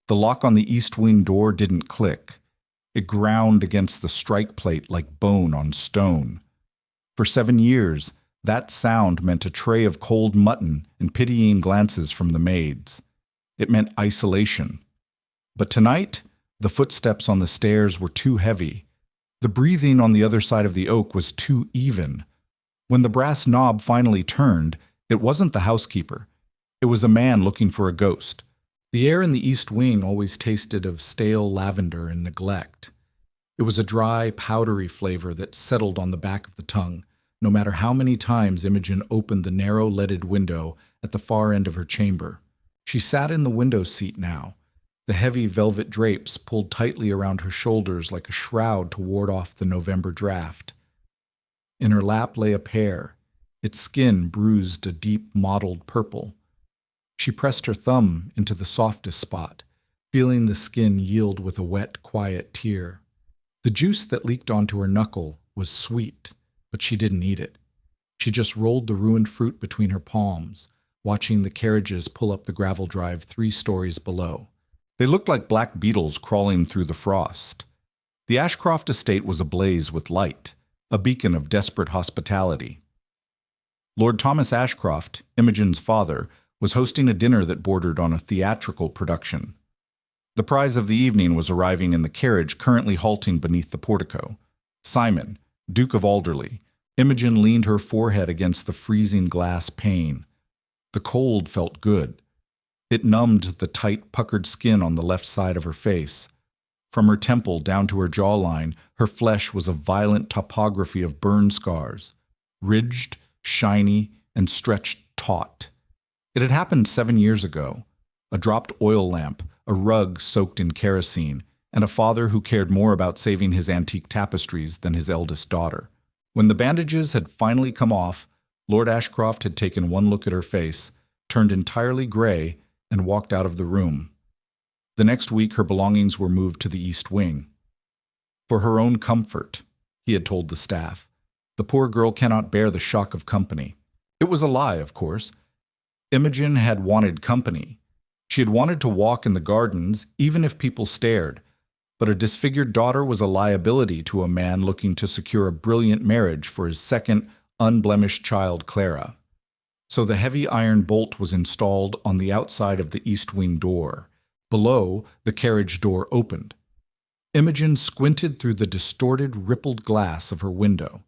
The lock on the east wing door didn't click. It ground against the strike plate like bone on stone. For 7 years, that sound meant a tray of cold mutton and pitying glances from the maids. It meant isolation. But tonight, the footsteps on the stairs were too heavy. The breathing on the other side of the oak was too even. When the brass knob finally turned, it wasn't the housekeeper. It was a man looking for a ghost. The air in the east wing always tasted of stale lavender and neglect. It was a dry, powdery flavor that settled on the back of the tongue, no matter how many times Imogen opened the narrow leaded window at the far end of her chamber. She sat in the window seat now, the heavy velvet drapes pulled tightly around her shoulders like a shroud to ward off the November draft. In her lap lay a pear, its skin bruised a deep mottled purple. She pressed her thumb into the softest spot, feeling the skin yield with a wet, quiet tear. The juice that leaked onto her knuckle was sweet, but she didn't eat it. She just rolled the ruined fruit between her palms, watching the carriages pull up the gravel drive 3 stories below. They looked like black beetles crawling through the frost. The Ashcroft estate was ablaze with light, a beacon of desperate hospitality. Lord Thomas Ashcroft, Imogen's father, was hosting a dinner that bordered on a theatrical production. The prize of the evening was arriving in the carriage currently halting beneath the portico. Simon, Duke of Alderley. Imogen leaned her forehead against the freezing glass pane. The cold felt good. It numbed the tight, puckered skin on the left side of her face. From her temple down to her jawline, her flesh was a violent topography of burn scars, ridged, shiny, and stretched taut. It had happened 7 years ago. A dropped oil lamp, a rug soaked in kerosene, and a father who cared more about saving his antique tapestries than his eldest daughter. When the bandages had finally come off, Lord Ashcroft had taken one look at her face, turned entirely gray, and walked out of the room. The next week her belongings were moved to the east wing. For her own comfort, he had told the staff. The poor girl cannot bear the shock of company. It was a lie, of course. Imogen had wanted company. She had wanted to walk in the gardens, even if people stared. But a disfigured daughter was a liability to a man looking to secure a brilliant marriage for his second, unblemished child, Clara. So the heavy iron bolt was installed on the outside of the east wing door. Below, the carriage door opened. Imogen squinted through the distorted, rippled glass of her window.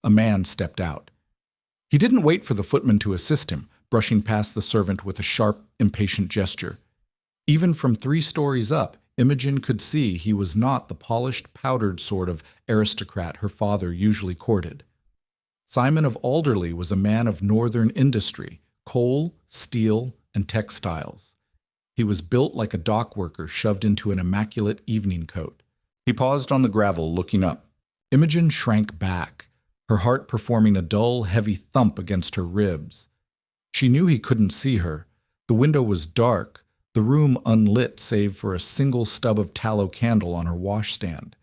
A man stepped out. He didn't wait for the footman to assist him, brushing past the servant with a sharp, impatient gesture. Even from 3 stories up, Imogen could see he was not the polished, powdered sort of aristocrat her father usually courted. Simon of Alderley was a man of northern industry, coal, steel, and textiles. He was built like a dock worker shoved into an immaculate evening coat. He paused on the gravel, looking up. Imogen shrank back, her heart performing a dull, heavy thump against her ribs. She knew he couldn't see her. The window was dark, the room unlit save for a single stub of tallow candle on her washstand.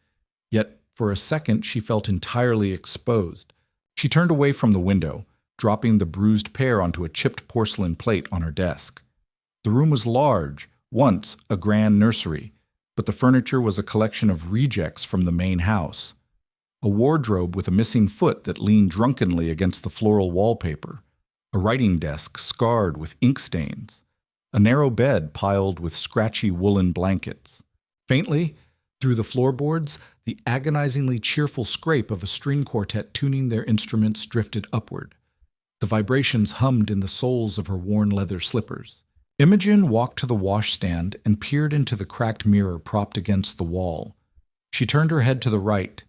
Yet, for a second, she felt entirely exposed. She turned away from the window, dropping the bruised pear onto a chipped porcelain plate on her desk. The room was large, once a grand nursery, but the furniture was a collection of rejects from the main house. A wardrobe with a missing foot that leaned drunkenly against the floral wallpaper. A writing desk scarred with ink stains. A narrow bed piled with scratchy woolen blankets. Faintly, through the floorboards, the agonizingly cheerful scrape of a string quartet tuning their instruments drifted upward. The vibrations hummed in the soles of her worn leather slippers. Imogen walked to the washstand and peered into the cracked mirror propped against the wall. She turned her head to the right.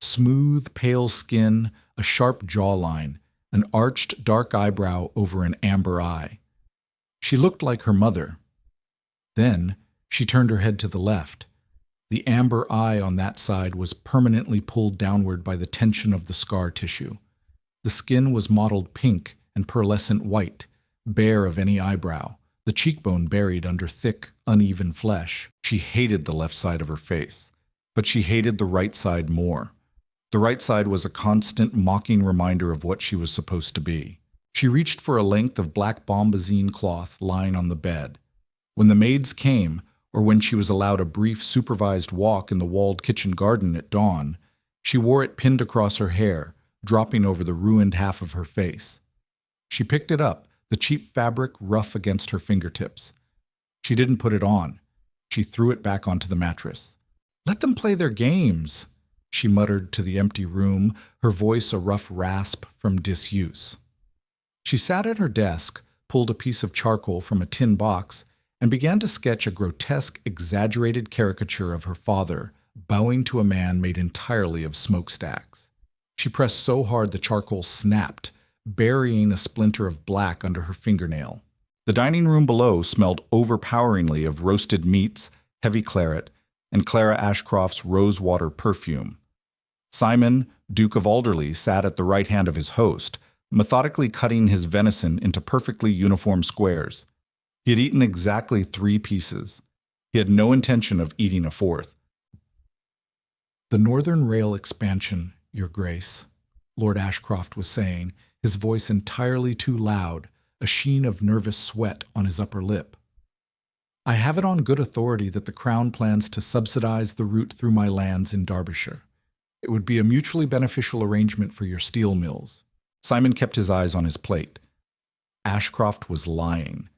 Smooth, pale skin, a sharp jawline, an arched dark eyebrow over an amber eye. She looked like her mother. Then she turned her head to the left. The amber eye on that side was permanently pulled downward by the tension of the scar tissue. The skin was mottled pink and pearlescent white, bare of any eyebrow, the cheekbone buried under thick, uneven flesh. She hated the left side of her face, but she hated the right side more. The right side was a constant, mocking reminder of what she was supposed to be. She reached for a length of black bombazine cloth lying on the bed. When the maids came, or when she was allowed a brief supervised walk in the walled kitchen garden at dawn, she wore it pinned across her hair, dropping over the ruined half of her face. She picked it up, the cheap fabric rough against her fingertips. She didn't put it on. She threw it back onto the mattress. "Let them play their games," she muttered to the empty room, her voice a rough rasp from disuse. She sat at her desk, pulled a piece of charcoal from a tin box, and began to sketch a grotesque, exaggerated caricature of her father, bowing to a man made entirely of smokestacks. She pressed so hard the charcoal snapped, burying a splinter of black under her fingernail. The dining room below smelled overpoweringly of roasted meats, heavy claret, and Clara Ashcroft's rosewater perfume. Simon, Duke of Alderley, sat at the right hand of his host, methodically cutting his venison into perfectly uniform squares. He had eaten exactly 3 pieces. He had no intention of eating a 4th. "The Northern Rail expansion, Your Grace," Lord Ashcroft was saying, his voice entirely too loud, a sheen of nervous sweat on his upper lip. "I have it on good authority that the Crown plans to subsidize the route through my lands in Derbyshire. It would be a mutually beneficial arrangement for your steel mills." Simon kept his eyes on his plate. Ashcroft was lying.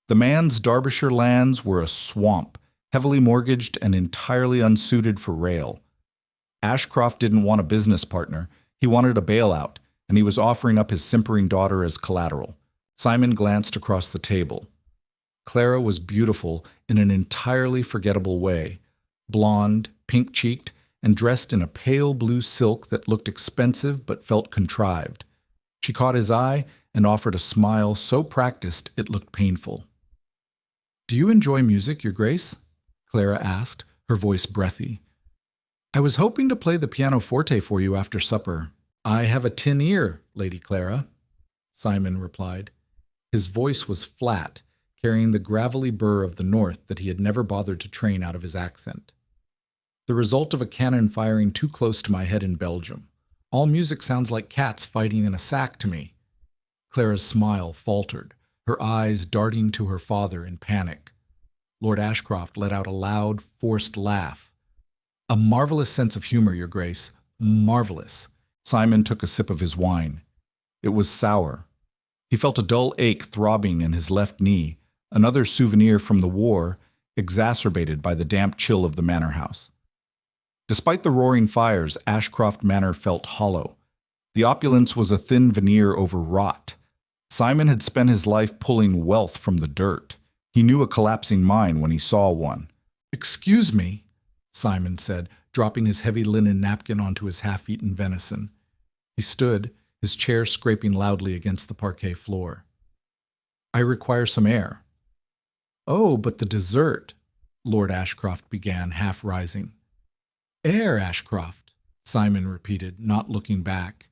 The man's Derbyshire lands were a swamp, heavily mortgaged and entirely unsuited for rail. Ashcroft didn't want a business partner. He wanted a bailout, and he was offering up his simpering daughter as collateral. Simon glanced across the table. Clara was beautiful in an entirely forgettable way, blonde, pink-cheeked, and dressed in a pale blue silk that looked expensive but felt contrived. She caught his eye and offered a smile so practiced it looked painful. "Do you enjoy music, Your Grace?" Clara asked, her voice breathy. "I was hoping to play the pianoforte for you after supper." "I have a tin ear, Lady Clara," Simon replied. His voice was flat, carrying the gravelly burr of the north that he had never bothered to train out of his accent. "The result of a cannon firing too close to my head in Belgium. All music sounds like cats fighting in a sack to me." Clara's smile faltered, her eyes darting to her father in panic. Lord Ashcroft let out a loud, forced laugh. "A marvelous sense of humor, Your Grace. Marvelous." Simon took a sip of his wine. It was sour. He felt a dull ache throbbing in his left knee, another souvenir from the war, exacerbated by the damp chill of the manor house. Despite the roaring fires, Ashcroft Manor felt hollow. The opulence was a thin veneer over rot. Simon had spent his life pulling wealth from the dirt. He knew a collapsing mine when he saw one. "Excuse me," Simon said, dropping his heavy linen napkin onto his half-eaten venison. He stood, his chair scraping loudly against the parquet floor. "I require some air." "Oh, but the dessert," Lord Ashcroft began, half rising. "Air, Ashcroft," Simon repeated, not looking back.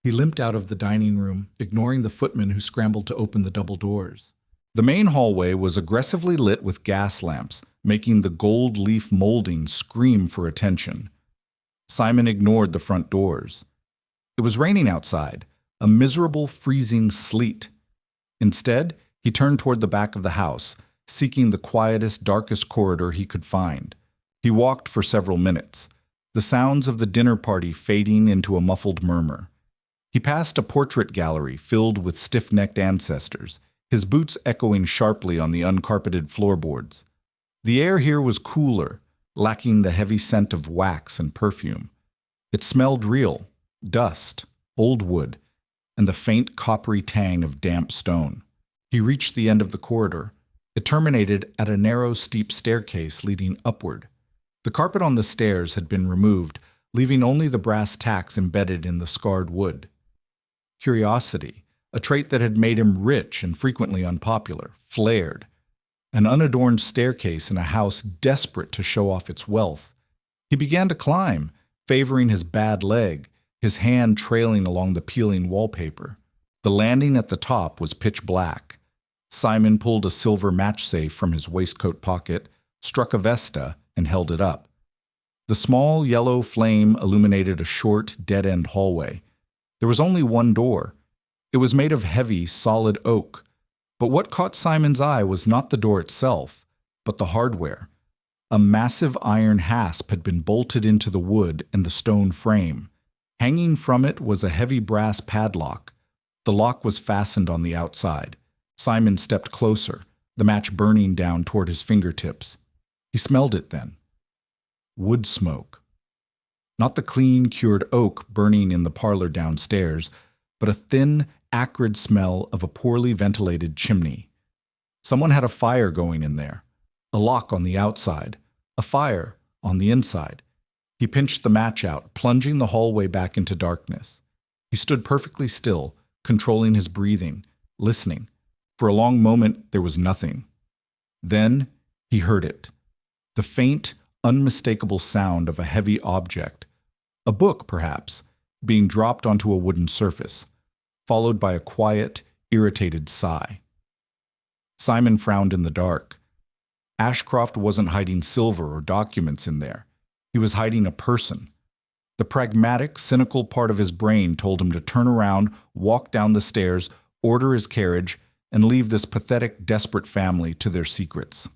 He limped out of the dining room, ignoring the footman who scrambled to open the double doors. The main hallway was aggressively lit with gas lamps, making the gold leaf molding scream for attention. Simon ignored the front doors. It was raining outside, a miserable freezing sleet. Instead, he turned toward the back of the house, seeking the quietest, darkest corridor he could find. He walked for several minutes, the sounds of the dinner party fading into a muffled murmur. He passed a portrait gallery filled with stiff-necked ancestors, his boots echoing sharply on the uncarpeted floorboards. The air here was cooler, lacking the heavy scent of wax and perfume. It smelled real, dust, old wood, and the faint coppery tang of damp stone. He reached the end of the corridor. It terminated at a narrow, steep staircase leading upward. The carpet on the stairs had been removed, leaving only the brass tacks embedded in the scarred wood. Curiosity, a trait that had made him rich and frequently unpopular, flared. An unadorned staircase in a house desperate to show off its wealth. He began to climb, favoring his bad leg, his hand trailing along the peeling wallpaper. The landing at the top was pitch black. Simon pulled a silver match safe from his waistcoat pocket, struck a Vesta, and held it up. The small yellow flame illuminated a short, dead-end hallway. There was only one door. It was made of heavy, solid oak. But what caught Simon's eye was not the door itself, but the hardware. A massive iron hasp had been bolted into the wood and the stone frame. Hanging from it was a heavy brass padlock. The lock was fastened on the outside. Simon stepped closer, the match burning down toward his fingertips. He smelled it then. Wood smoke. Not the clean, cured oak burning in the parlor downstairs, but a thin, acrid smell of a poorly ventilated chimney. Someone had a fire going in there. A lock on the outside, a fire on the inside. He pinched the match out, plunging the hallway back into darkness. He stood perfectly still, controlling his breathing, listening. For a long moment, there was nothing. Then he heard it. The faint, unmistakable sound of a heavy object. A book, perhaps, being dropped onto a wooden surface, followed by a quiet, irritated sigh. Simon frowned in the dark. Ashcroft wasn't hiding silver or documents in there. He was hiding a person. The pragmatic, cynical part of his brain told him to turn around, walk down the stairs, order his carriage, and leave this pathetic, desperate family to their secrets.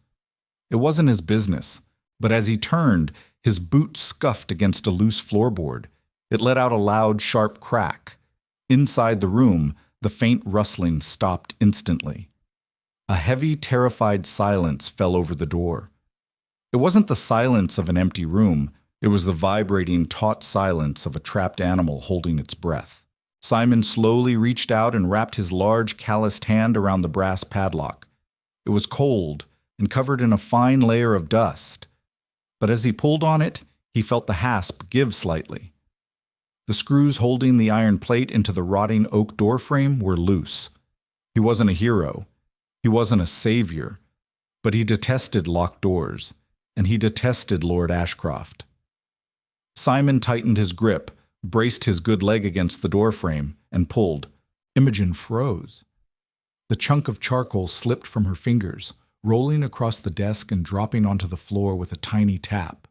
It wasn't his business, but as he turned, his boot scuffed against a loose floorboard. It let out a loud, sharp crack. Inside the room, the faint rustling stopped instantly. A heavy, terrified silence fell over the door. It wasn't the silence of an empty room. It was the vibrating, taut silence of a trapped animal holding its breath. Simon slowly reached out and wrapped his large, calloused hand around the brass padlock. It was cold and covered in a fine layer of dust. But as he pulled on it, he felt the hasp give slightly. The screws holding the iron plate into the rotting oak doorframe were loose. He wasn't a hero. He wasn't a savior, but he detested locked doors, and he detested Lord Ashcroft. Simon tightened his grip, braced his good leg against the doorframe, and pulled. Imogen froze. The chunk of charcoal slipped from her fingers, rolling across the desk and dropping onto the floor with a tiny tap.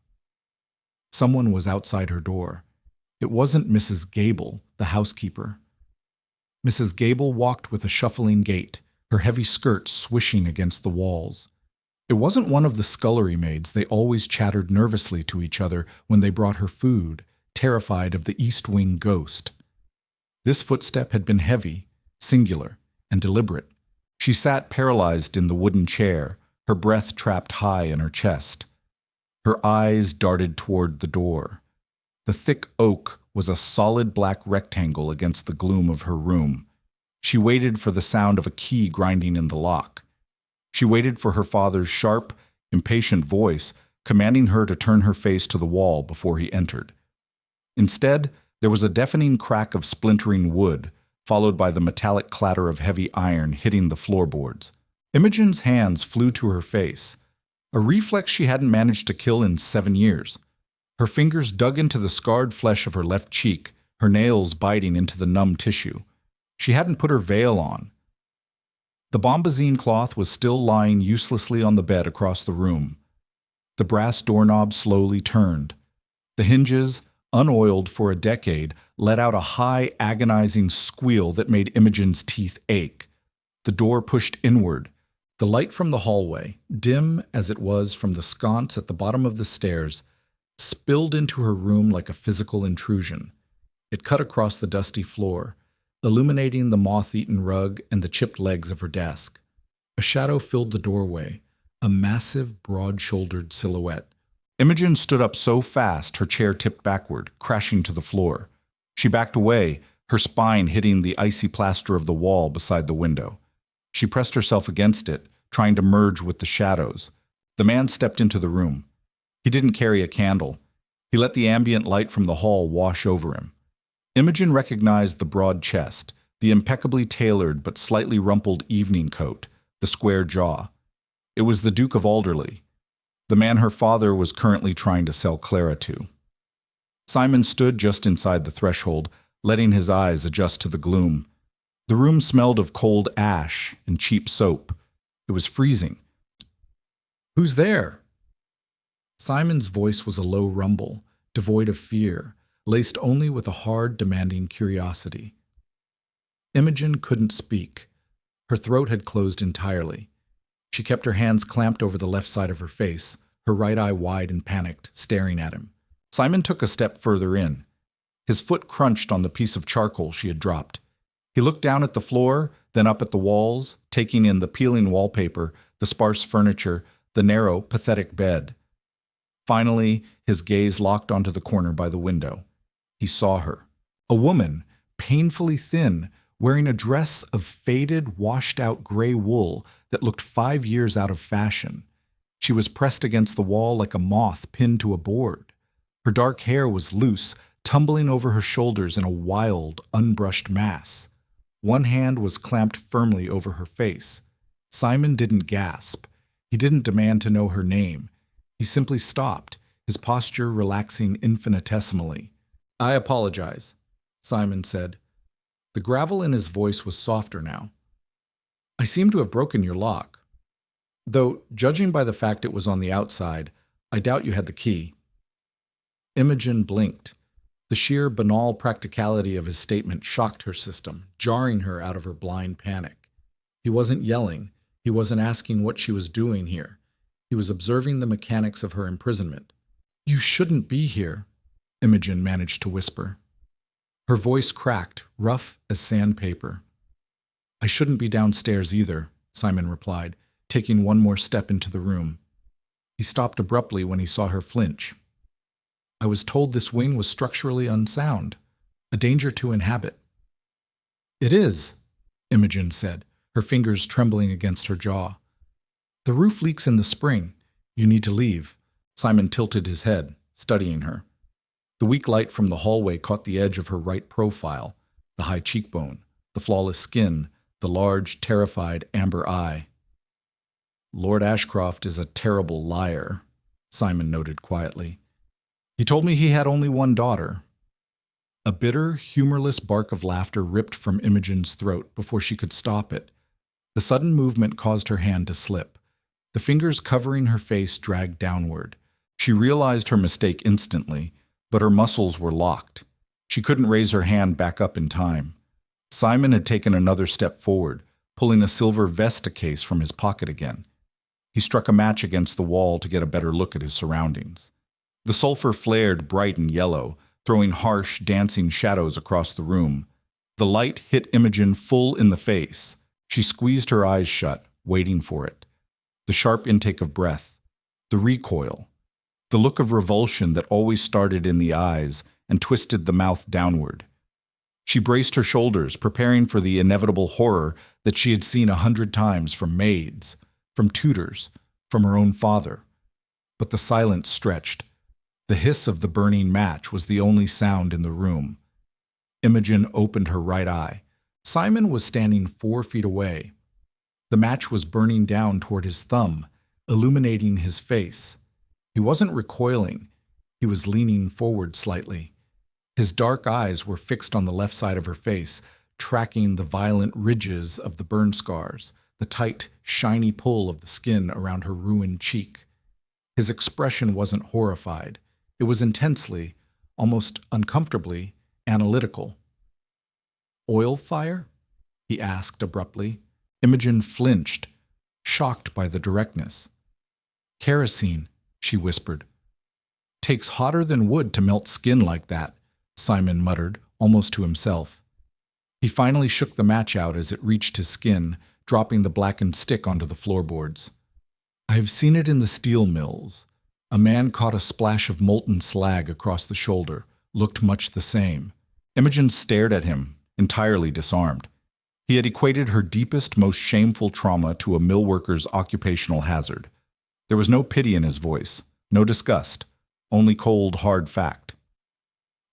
Someone was outside her door. It wasn't Mrs. Gable, the housekeeper. Mrs. Gable walked with a shuffling gait, her heavy skirt swishing against the walls. It wasn't one of the scullery maids. They always chattered nervously to each other when they brought her food, terrified of the East Wing ghost. This footstep had been heavy, singular, and deliberate. She sat paralyzed in the wooden chair, her breath trapped high in her chest. Her eyes darted toward the door. The thick oak was a solid black rectangle against the gloom of her room. She waited for the sound of a key grinding in the lock. She waited for her father's sharp, impatient voice commanding her to turn her face to the wall before he entered. Instead, there was a deafening crack of splintering wood, followed by the metallic clatter of heavy iron hitting the floorboards. Imogen's hands flew to her face, a reflex she hadn't managed to kill in 7 years. Her fingers dug into the scarred flesh of her left cheek, her nails biting into the numb tissue. She hadn't put her veil on. The bombazine cloth was still lying uselessly on the bed across the room. The brass doorknob slowly turned. The hinges, unoiled for a decade, let out a high, agonizing squeal that made Imogen's teeth ache. The door pushed inward. The light from the hallway, dim as it was from the sconce at the bottom of the stairs, spilled into her room like a physical intrusion. It cut across the dusty floor, illuminating the moth-eaten rug and the chipped legs of her desk. A shadow filled the doorway, a massive, broad-shouldered silhouette. Imogen stood up so fast her chair tipped backward, crashing to the floor. She backed away, her spine hitting the icy plaster of the wall beside the window. She pressed herself against it, trying to merge with the shadows. The man stepped into the room. He didn't carry a candle. He let the ambient light from the hall wash over him. Imogen recognized the broad chest, the impeccably tailored but slightly rumpled evening coat, the square jaw. It was the Duke of Alderley, the man her father was currently trying to sell Clara to. Simon stood just inside the threshold, letting his eyes adjust to the gloom. The room smelled of cold ash and cheap soap. It was freezing. "Who's there?" Simon's voice was a low rumble, devoid of fear, laced only with a hard, demanding curiosity. Imogen couldn't speak. Her throat had closed entirely. She kept her hands clamped over the left side of her face, her right eye wide and panicked, staring at him. Simon took a step further in. His foot crunched on the piece of charcoal she had dropped. He looked down at the floor, then up at the walls, taking in the peeling wallpaper, the sparse furniture, the narrow, pathetic bed. Finally, his gaze locked onto the corner by the window. He saw her. A woman, painfully thin, wearing a dress of faded, washed-out gray wool that looked 5 years out of fashion. She was pressed against the wall like a moth pinned to a board. Her dark hair was loose, tumbling over her shoulders in a wild, unbrushed mass. One hand was clamped firmly over her face. Simon didn't gasp. He didn't demand to know her name. He simply stopped, his posture relaxing infinitesimally. "I apologize," Simon said. The gravel in his voice was softer now. "I seem to have broken your lock. Though, judging by the fact it was on the outside, I doubt you had the key." Imogen blinked. The sheer banal practicality of his statement shocked her system, jarring her out of her blind panic. He wasn't yelling. He wasn't asking what she was doing here. He was observing the mechanics of her imprisonment. "You shouldn't be here," Imogen managed to whisper. Her voice cracked, rough as sandpaper. "I shouldn't be downstairs either," Simon replied, taking one more step into the room. He stopped abruptly when he saw her flinch. "I was told this wing was structurally unsound, a danger to inhabit." "It is," Imogen said, her fingers trembling against her jaw. "The roof leaks in the spring. You need to leave." Simon tilted his head, studying her. The weak light from the hallway caught the edge of her right profile, the high cheekbone, the flawless skin, the large, terrified amber eye. "Lord Ashcroft is a terrible liar," Simon noted quietly. "He told me he had only one daughter." A bitter, humorless bark of laughter ripped from Imogen's throat before she could stop it. The sudden movement caused her hand to slip. The fingers covering her face dragged downward. She realized her mistake instantly, but her muscles were locked. She couldn't raise her hand back up in time. Simon had taken another step forward, pulling a silver Vesta case from his pocket again. He struck a match against the wall to get a better look at his surroundings. The sulfur flared bright and yellow, throwing harsh, dancing shadows across the room. The light hit Imogen full in the face. She squeezed her eyes shut, waiting for it. The sharp intake of breath, the recoil, the look of revulsion that always started in the eyes and twisted the mouth downward. She braced her shoulders, preparing for the inevitable horror that she had seen 100 times from maids, from tutors, from her own father. But the silence stretched. The hiss of the burning match was the only sound in the room. Imogen opened her right eye. Simon was standing 4 feet away. The match was burning down toward his thumb, illuminating his face. He wasn't recoiling. He was leaning forward slightly. His dark eyes were fixed on the left side of her face, tracking the violent ridges of the burn scars, the tight, shiny pull of the skin around her ruined cheek. His expression wasn't horrified. It was intensely, almost uncomfortably, analytical. "Oil fire?" he asked abruptly. Imogen flinched, shocked by the directness. "Kerosene," she whispered. "Takes hotter than wood to melt skin like that," Simon muttered, almost to himself. He finally shook the match out as it reached his skin, dropping the blackened stick onto the floorboards. "I have seen it in the steel mills." A man caught a splash of molten slag across the shoulder, looked much the same. Imogen stared at him, entirely disarmed. He had equated her deepest, most shameful trauma to a mill worker's occupational hazard. There was no pity in his voice, no disgust, only cold, hard fact.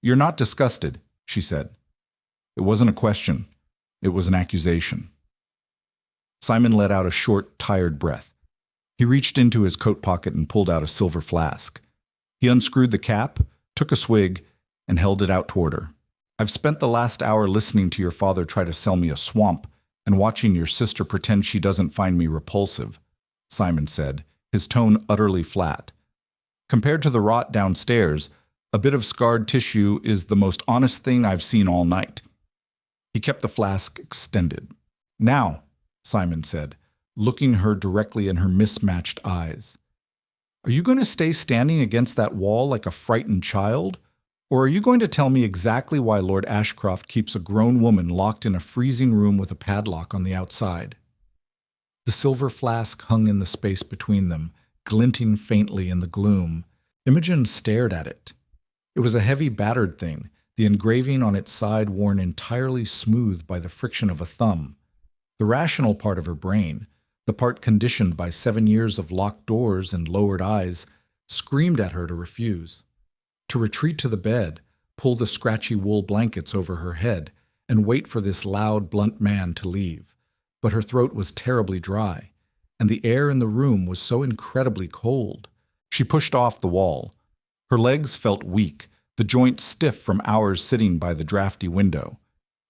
"You're not disgusted," she said. It wasn't a question. It was an accusation. Simon let out a short, tired breath. He reached into his coat pocket and pulled out a silver flask. He unscrewed the cap, took a swig, and held it out toward her. "I've spent the last hour listening to your father try to sell me a swamp and watching your sister pretend she doesn't find me repulsive," Simon said, his tone utterly flat. "Compared to the rot downstairs, a bit of scarred tissue is the most honest thing I've seen all night." He kept the flask extended. "Now," Simon said, looking her directly in her mismatched eyes. Are you going to stay standing against that wall like a frightened child? Or are you going to tell me exactly why Lord Ashcroft keeps a grown woman locked in a freezing room with a padlock on the outside? The silver flask hung in the space between them, glinting faintly in the gloom. Imogen stared at it. It was a heavy, battered thing, the engraving on its side worn entirely smooth by the friction of a thumb. The rational part of her brain, the part conditioned by 7 years of locked doors and lowered eyes, screamed at her to refuse. To retreat to the bed, pull the scratchy wool blankets over her head, and wait for this loud, blunt man to leave. But her throat was terribly dry, and the air in the room was so incredibly cold. She pushed off the wall. Her legs felt weak, the joints stiff from hours sitting by the drafty window.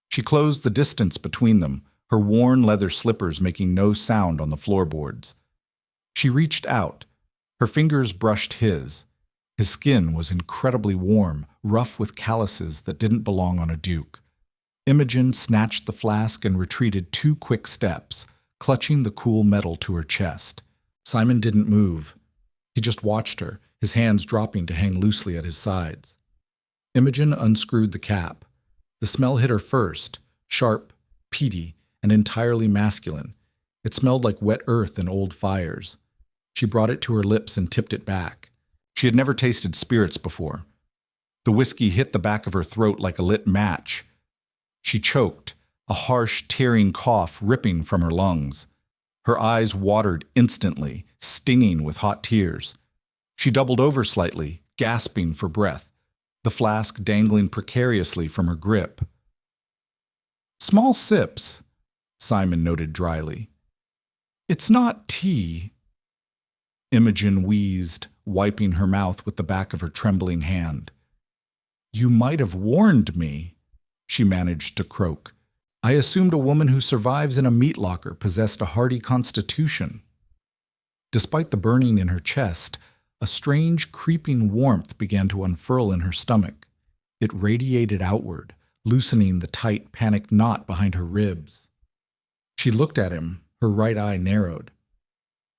She closed the distance between them, her worn leather slippers making no sound on the floorboards. She reached out. Her fingers brushed his. His skin was incredibly warm, rough with calluses that didn't belong on a duke. Imogen snatched the flask and retreated 2 quick steps, clutching the cool metal to her chest. Simon didn't move. He just watched her, his hands dropping to hang loosely at his sides. Imogen unscrewed the cap. The smell hit her first, sharp, peaty, and entirely masculine. It smelled like wet earth and old fires. She brought it to her lips and tipped it back. She had never tasted spirits before. The whiskey hit the back of her throat like a lit match. She choked, a harsh, tearing cough ripping from her lungs. Her eyes watered instantly, stinging with hot tears. She doubled over slightly, gasping for breath, the flask dangling precariously from her grip. "Small sips," Simon noted dryly. "It's not tea." Imogen wheezed, wiping her mouth with the back of her trembling hand. "You might have warned me," she managed to croak. "I assumed a woman who survives in a meat locker possessed a hardy constitution." Despite the burning in her chest, a strange, creeping warmth began to unfurl in her stomach. It radiated outward, loosening the tight, panicked knot behind her ribs. She looked at him, her right eye narrowed.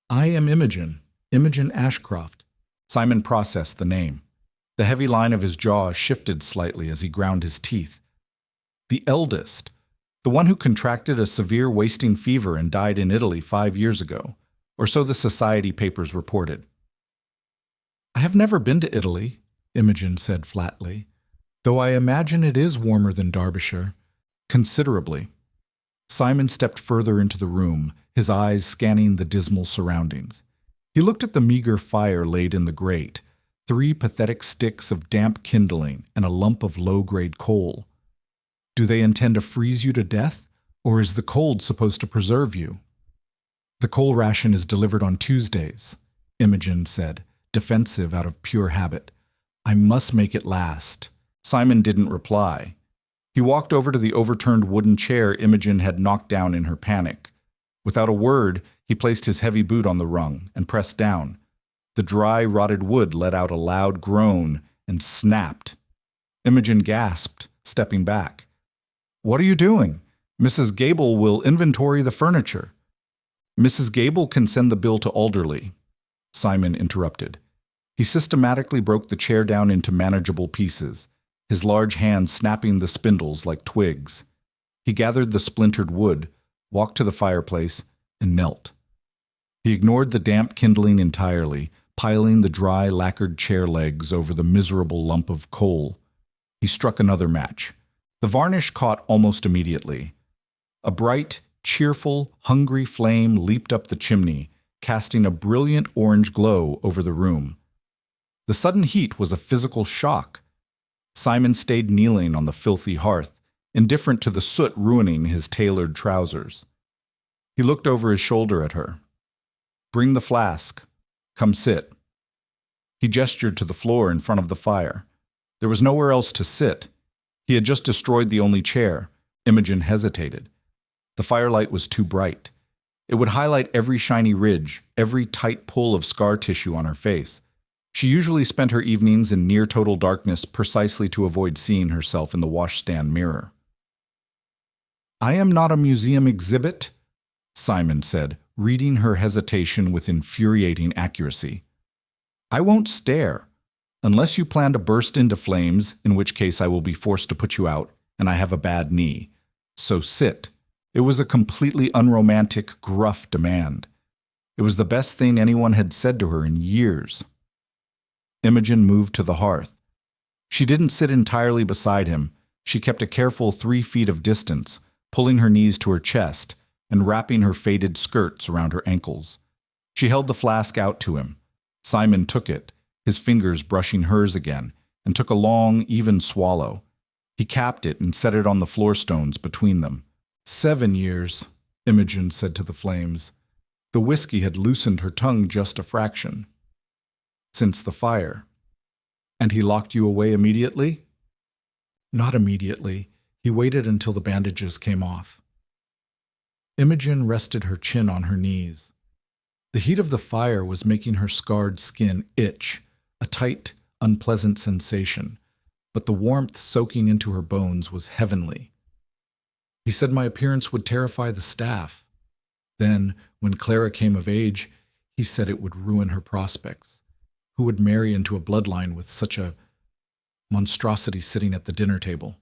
"I am Imogen Ashcroft." Simon processed the name. The heavy line of his jaw shifted slightly as he ground his teeth. "The eldest, the one who contracted a severe wasting fever and died in Italy 5 years ago, or so the society papers reported." "I have never been to Italy," Imogen said flatly, "though I imagine it is warmer than Derbyshire, considerably." Simon stepped further into the room, his eyes scanning the dismal surroundings. He looked at the meager fire laid in the grate, 3 pathetic sticks of damp kindling and a lump of low-grade coal. "Do they intend to freeze you to death, or is the cold supposed to preserve you?" "The coal ration is delivered on Tuesdays," Imogen said, defensive out of pure habit. "I must make it last." Simon didn't reply. He walked over to the overturned wooden chair Imogen had knocked down in her panic. Without a word, he placed his heavy boot on the rung and pressed down. The dry, rotted wood let out a loud groan and snapped. Imogen gasped, stepping back. "What are you doing? Mrs. Gable will inventory the furniture." "Mrs. Gable can send the bill to Alderley," Simon interrupted. He systematically broke the chair down into manageable pieces, his large hands snapping the spindles like twigs. He gathered the splintered wood, walked to the fireplace, and knelt. He ignored the damp kindling entirely, piling the dry, lacquered chair legs over the miserable lump of coal. He struck another match. The varnish caught almost immediately. A bright, cheerful, hungry flame leaped up the chimney, casting a brilliant orange glow over the room. The sudden heat was a physical shock. Simon stayed kneeling on the filthy hearth, indifferent to the soot ruining his tailored trousers. He looked over his shoulder at her. "Bring the flask. Come sit." He gestured to the floor in front of the fire. There was nowhere else to sit. He had just destroyed the only chair. Imogen hesitated. The firelight was too bright. It would highlight every shiny ridge, every tight pull of scar tissue on her face. She usually spent her evenings in near-total darkness precisely to avoid seeing herself in the washstand mirror. "I am not a museum exhibit," Simon said, reading her hesitation with infuriating accuracy. "I won't stare. Unless you plan to burst into flames, in which case I will be forced to put you out, and I have a bad knee. So sit." It was a completely unromantic, gruff demand. It was the best thing anyone had said to her in years. Imogen moved to the hearth. She didn't sit entirely beside him. She kept a careful 3 feet of distance, pulling her knees to her chest and wrapping her faded skirts around her ankles. She held the flask out to him. Simon took it, his fingers brushing hers again, and took a long, even swallow. He capped it and set it on the floor stones between them. 7 years, Imogen said to the flames. The whiskey had loosened her tongue just a fraction. "Since the fire." "And he locked you away immediately?" "Not immediately. He waited until the bandages came off." Imogen rested her chin on her knees. The heat of the fire was making her scarred skin itch, a tight, unpleasant sensation, but the warmth soaking into her bones was heavenly. "He said my appearance would terrify the staff. Then, when Clara came of age, he said it would ruin her prospects. Who would marry into a bloodline with such a monstrosity sitting at the dinner table?"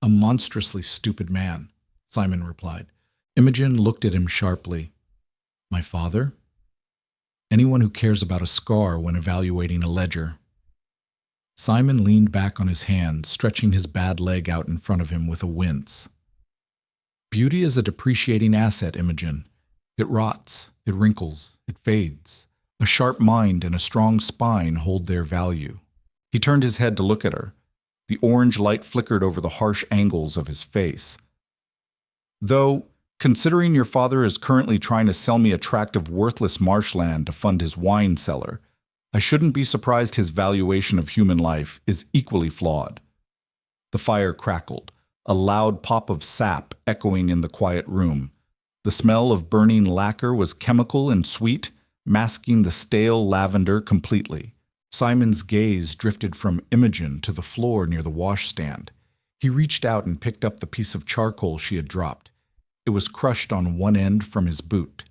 "A monstrously stupid man," Simon replied. Imogen looked at him sharply. "My father?" "Anyone who cares about a scar when evaluating a ledger." Simon leaned back on his hand, stretching his bad leg out in front of him with a wince. "Beauty is a depreciating asset, Imogen. It rots, it wrinkles, it fades. A sharp mind and a strong spine hold their value." He turned his head to look at her. The orange light flickered over the harsh angles of his face. "Though, considering your father is currently trying to sell me a tract of worthless marshland to fund his wine cellar, I shouldn't be surprised his valuation of human life is equally flawed." The fire crackled, a loud pop of sap echoing in the quiet room. The smell of burning lacquer was chemical and sweet, masking the stale lavender completely. Simon's gaze drifted from Imogen to the floor near the washstand. He reached out and picked up the piece of charcoal she had dropped. It was crushed on one end from his boot.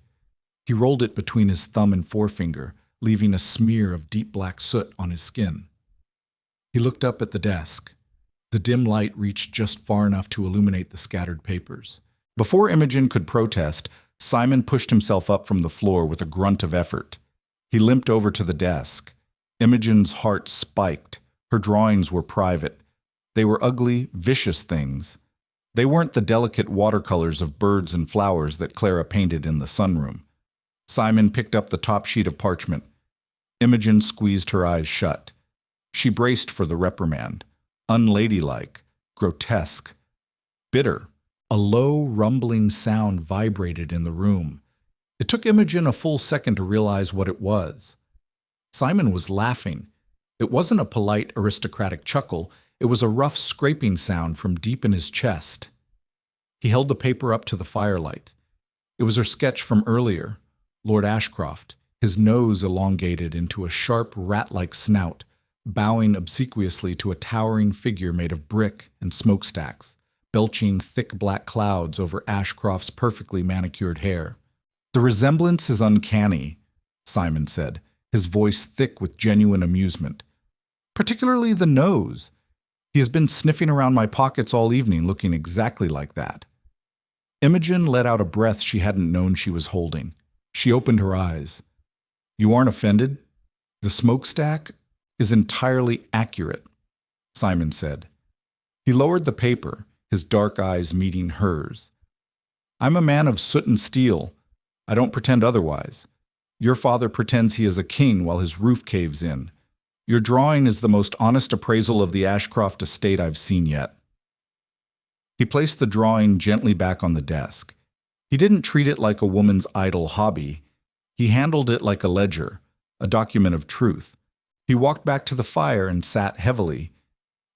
He rolled it between his thumb and forefinger, leaving a smear of deep black soot on his skin. He looked up at the desk. The dim light reached just far enough to illuminate the scattered papers. Before Imogen could protest, Simon pushed himself up from the floor with a grunt of effort. He limped over to the desk. Imogen's heart spiked. Her drawings were private. They were ugly, vicious things. They weren't the delicate watercolors of birds and flowers that Clara painted in the sunroom. Simon picked up the top sheet of parchment. Imogen squeezed her eyes shut. She braced for the reprimand. Unladylike, grotesque, bitter. A low, rumbling sound vibrated in the room. It took Imogen a full second to realize what it was. Simon was laughing. It wasn't a polite, aristocratic chuckle. It was a rough scraping sound from deep in his chest. He held the paper up to the firelight. It was her sketch from earlier, Lord Ashcroft, his nose elongated into a sharp, rat-like snout, bowing obsequiously to a towering figure made of brick and smokestacks, belching thick black clouds over Ashcroft's perfectly manicured hair. "The resemblance is uncanny," Simon said, his voice thick with genuine amusement. "Particularly the nose. He has been sniffing around my pockets all evening, looking exactly like that." Imogen let out a breath she hadn't known she was holding. She opened her eyes. "You aren't offended? The smokestack is entirely accurate," Simon said. He lowered the paper, his dark eyes meeting hers. "I'm a man of soot and steel. I don't pretend otherwise. Your father pretends he is a king while his roof caves in. Your drawing is the most honest appraisal of the Ashcroft estate I've seen yet." He placed the drawing gently back on the desk. He didn't treat it like a woman's idle hobby. He handled it like a ledger, a document of truth. He walked back to the fire and sat heavily.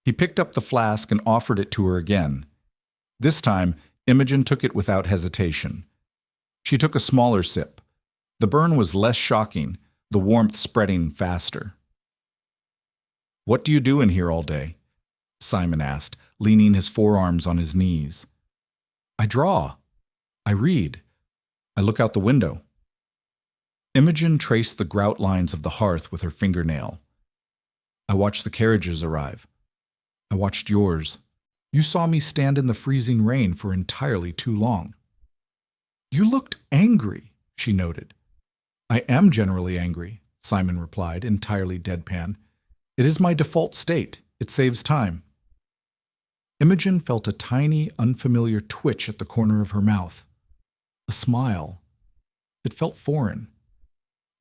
He picked up the flask and offered it to her again. This time, Imogen took it without hesitation. She took a smaller sip. The burn was less shocking, the warmth spreading faster. "What do you do in here all day?" Simon asked, leaning his forearms on his knees. "I draw. I read. I look out the window. Imogen traced the grout lines of the hearth with her fingernail. I watched the carriages arrive. I watched yours. You saw me stand in the freezing rain for entirely too long. You looked angry, she noted. I am generally angry, Simon replied, entirely deadpan. It is my default state. It saves time. Imogen felt a tiny, unfamiliar twitch at the corner of her mouth. A smile. It felt foreign.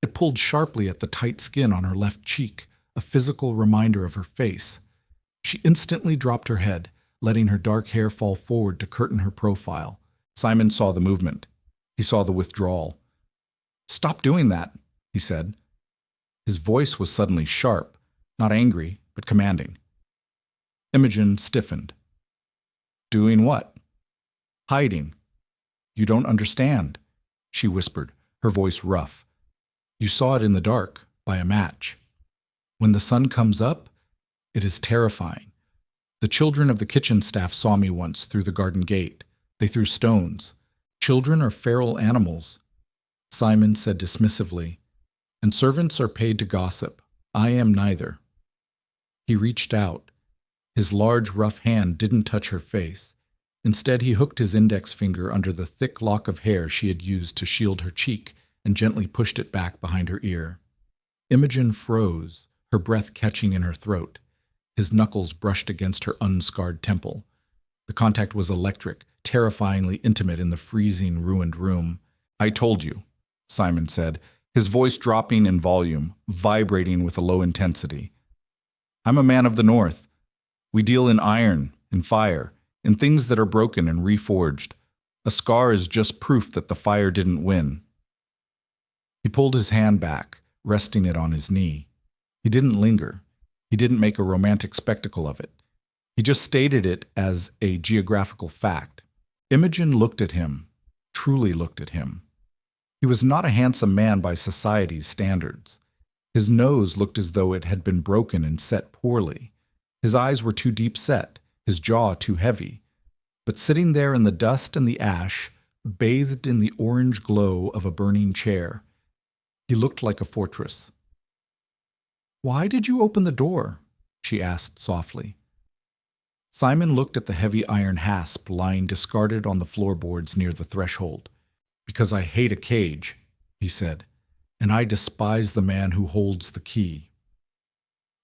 It pulled sharply at the tight skin on her left cheek, a physical reminder of her face. She instantly dropped her head, letting her dark hair fall forward to curtain her profile. Simon saw the movement. He saw the withdrawal. "Stop doing that," he said. His voice was suddenly sharp, not angry, but commanding. Imogen stiffened. "Doing what?" "Hiding." "You don't understand," she whispered, her voice rough. "You saw it in the dark, by a match. When the sun comes up, it is terrifying. The children of the kitchen staff saw me once through the garden gate. They threw stones. Children are feral animals," Simon said dismissively, "and servants are paid to gossip. I am neither." He reached out. His large, rough hand didn't touch her face. Instead, he hooked his index finger under the thick lock of hair she had used to shield her cheek and gently pushed it back behind her ear. Imogen froze, her breath catching in her throat. His knuckles brushed against her unscarred temple. The contact was electric, terrifyingly intimate in the freezing, ruined room. "I told you," Simon said, his voice dropping in volume, vibrating with a low intensity. "I'm a man of the North. We deal in iron, in fire, in things that are broken and reforged. A scar is just proof that the fire didn't win." He pulled his hand back, resting it on his knee. He didn't linger. He didn't make a romantic spectacle of it. He just stated it as a geographical fact. Imogen looked at him, truly looked at him. He was not a handsome man by society's standards. His nose looked as though it had been broken and set poorly. His eyes were too deep set, his jaw too heavy. But sitting there in the dust and the ash, bathed in the orange glow of a burning chair, he looked like a fortress. "Why did you open the door?" she asked softly. Simon looked at the heavy iron hasp lying discarded on the floorboards near the threshold. "Because I hate a cage," he said, "and I despise the man who holds the key."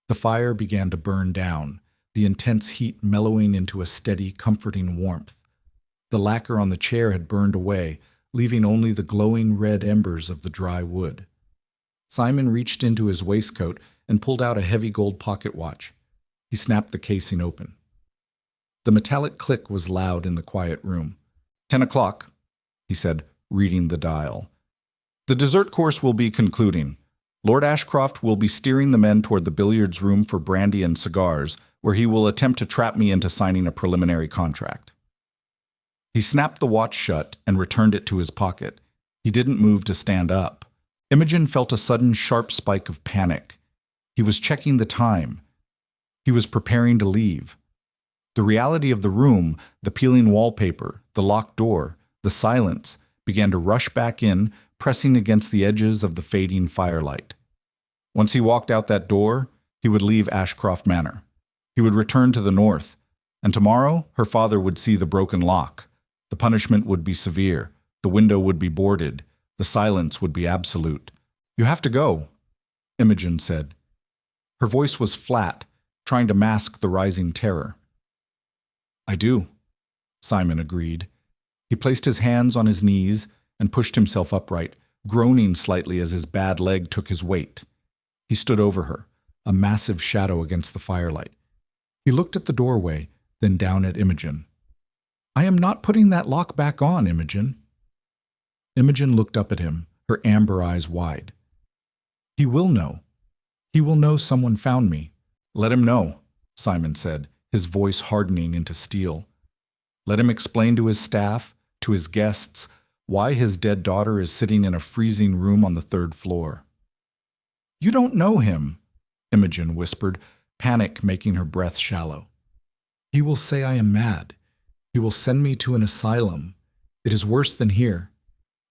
The fire began to burn down, the intense heat mellowing into a steady, comforting warmth. The lacquer on the chair had burned away, leaving only the glowing red embers of the dry wood. Simon reached into his waistcoat and pulled out a heavy gold pocket watch. He snapped the casing open. The metallic click was loud in the quiet room. 10 o'clock, he said, reading the dial. "The dessert course will be concluding. Lord Ashcroft will be steering the men toward the billiards room for brandy and cigars, where he will attempt to trap me into signing a preliminary contract." He snapped the watch shut and returned it to his pocket. He didn't move to stand up. Imogen felt a sudden sharp spike of panic. He was checking the time. He was preparing to leave. The reality of the room, the peeling wallpaper, the locked door, the silence, began to rush back in, pressing against the edges of the fading firelight. Once he walked out that door, he would leave Ashcroft Manor. He would return to the north, and tomorrow her father would see the broken lock. The punishment would be severe. The window would be boarded. The silence would be absolute. "You have to go," Imogen said. Her voice was flat, trying to mask the rising terror. "I do," Simon agreed. He placed his hands on his knees and pushed himself upright, groaning slightly as his bad leg took his weight. He stood over her, a massive shadow against the firelight. He looked at the doorway, then down at Imogen. "I am not putting that lock back on, Imogen." Imogen looked up at him, her amber eyes wide. "He will know. He will know someone found me." "Let him know," Simon said, his voice hardening into steel. "Let him explain to his staff, to his guests, why his dead daughter is sitting in a freezing room on the 3rd floor." "You don't know him," Imogen whispered, panic making her breath shallow. "He will say I am mad. He will send me to an asylum. It is worse than here.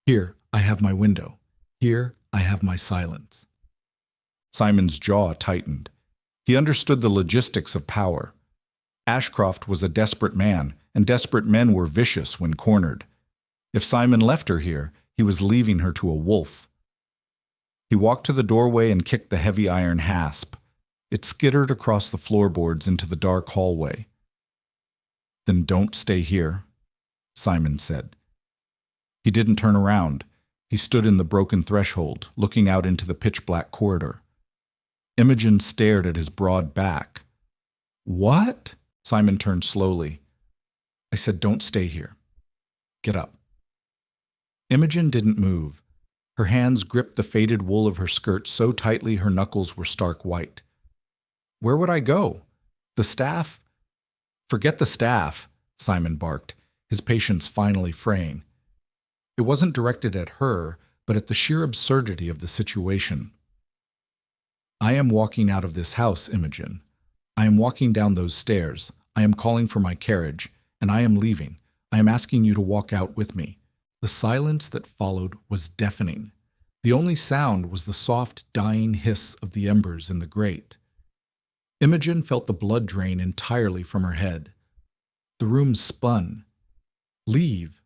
Here, I have my window. Here, I have my silence. Simon's jaw tightened. He understood the logistics of power. Ashcroft was a desperate man, and desperate men were vicious when cornered. If Simon left her here, he was leaving her to a wolf. He walked to the doorway and kicked the heavy iron hasp. It skittered across the floorboards into the dark hallway. "Then don't stay here," Simon said. He didn't turn around. He stood in the broken threshold, looking out into the pitch-black corridor. Imogen stared at his broad back. "What?" Simon turned slowly. "I said don't stay here. Get up." Imogen didn't move. Her hands gripped the faded wool of her skirt so tightly her knuckles were stark white. "Where would I go? The staff?" "Forget the staff," Simon barked, his patience finally fraying. It wasn't directed at her, but at the sheer absurdity of the situation. "I am walking out of this house, Imogen. I am walking down those stairs. I am calling for my carriage, and I am leaving. I am asking you to walk out with me." The silence that followed was deafening. The only sound was the soft, dying hiss of the embers in the grate. Imogen felt the blood drain entirely from her head. The room spun. Leave.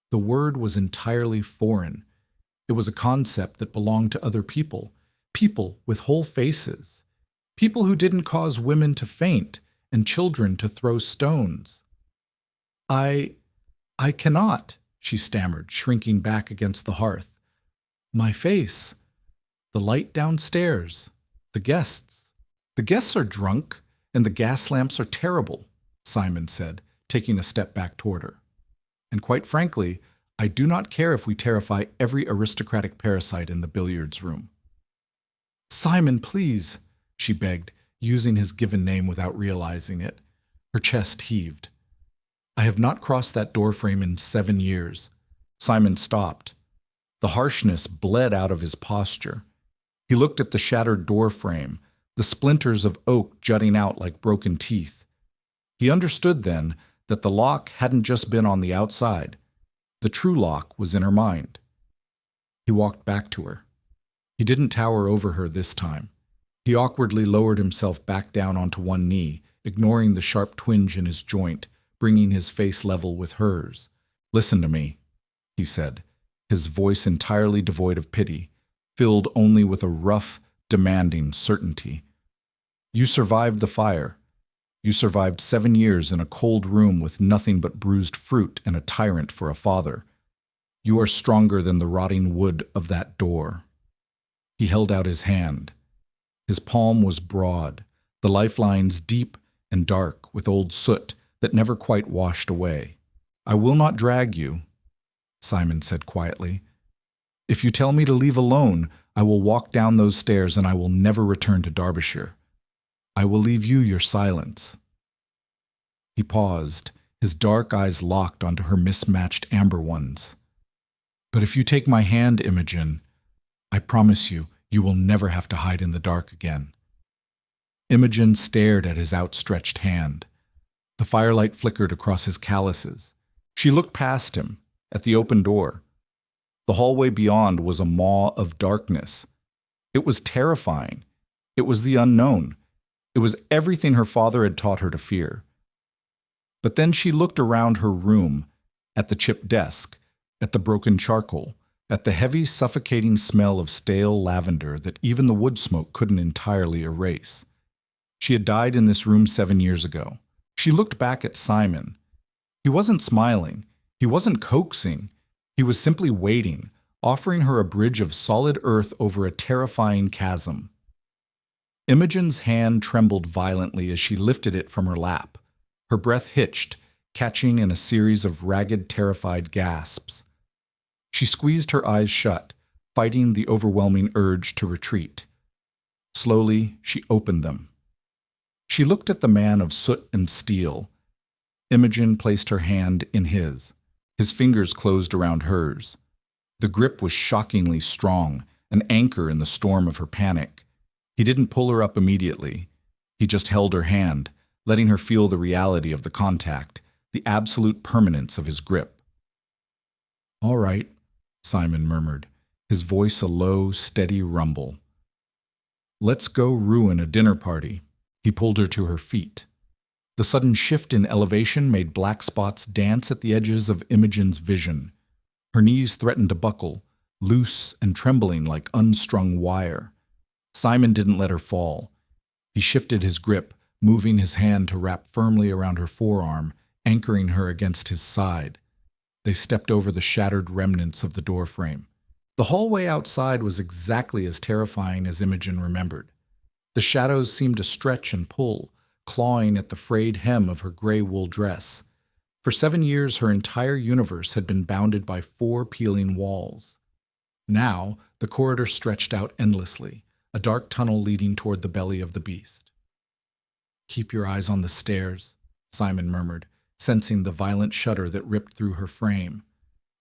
The word was entirely foreign. It was a concept that belonged to other people, people with whole faces, people who didn't cause women to faint and children to throw stones. I cannot," she stammered, shrinking back against the hearth. "My face. The light downstairs. The guests. The guests are drunk, and the gas lamps are terrible," Simon said, taking a step back toward her. "And quite frankly, I do not care if we terrify every aristocratic parasite in the billiards room." "Simon, please," she begged, using his given name without realizing it. Her chest heaved. "I have not crossed that doorframe in 7 years. Simon stopped. The harshness bled out of his posture. He looked at the shattered doorframe, the splinters of oak jutting out like broken teeth. He understood then that the lock hadn't just been on the outside. The true lock was in her mind. He walked back to her. He didn't tower over her this time. He awkwardly lowered himself back down onto one knee, ignoring the sharp twinge in his joint, bringing his face level with hers. "Listen to me," he said, his voice entirely devoid of pity, filled only with a rough, demanding certainty. "You survived the fire. You survived 7 years in a cold room with nothing but bruised fruit and a tyrant for a father. You are stronger than the rotting wood of that door." He held out his hand. His palm was broad, the lifelines deep and dark with old soot that never quite washed away. "I will not drag you," Simon said quietly. "If you tell me to leave alone, I will walk down those stairs and I will never return to Derbyshire. I will leave you your silence." He paused, his dark eyes locked onto her mismatched amber ones. "But if you take my hand, Imogen, I promise you, you will never have to hide in the dark again." Imogen stared at his outstretched hand. The firelight flickered across his calluses. She looked past him, at the open door. The hallway beyond was a maw of darkness. It was terrifying. It was the unknown. It was everything her father had taught her to fear. But then she looked around her room, at the chipped desk, at the broken charcoal, at the heavy, suffocating smell of stale lavender that even the wood smoke couldn't entirely erase. She had died in this room 7 years ago. She looked back at Simon. He wasn't smiling. He wasn't coaxing. He was simply waiting, offering her a bridge of solid earth over a terrifying chasm. Imogen's hand trembled violently as she lifted it from her lap. Her breath hitched, catching in a series of ragged, terrified gasps. She squeezed her eyes shut, fighting the overwhelming urge to retreat. Slowly, she opened them. She looked at the man of soot and steel. Imogen placed her hand in his. His fingers closed around hers. The grip was shockingly strong, an anchor in the storm of her panic. He didn't pull her up immediately. He just held her hand, letting her feel the reality of the contact, the absolute permanence of his grip. "All right," Simon murmured, his voice a low, steady rumble. Let's go ruin a dinner party. He pulled her to her feet. The sudden shift in elevation made black spots dance at the edges of Imogen's vision. Her knees threatened to buckle, loose and trembling like unstrung wire. Simon didn't let her fall. He shifted his grip, moving his hand to wrap firmly around her forearm, anchoring her against his side. They stepped over the shattered remnants of the doorframe. The hallway outside was exactly as terrifying as Imogen remembered. The shadows seemed to stretch and pull, clawing at the frayed hem of her gray wool dress. For 7 years, her entire universe had been bounded by 4 peeling walls. Now, the corridor stretched out endlessly, a dark tunnel leading toward the belly of the beast. Keep your eyes on the stairs, Simon murmured, sensing the violent shudder that ripped through her frame.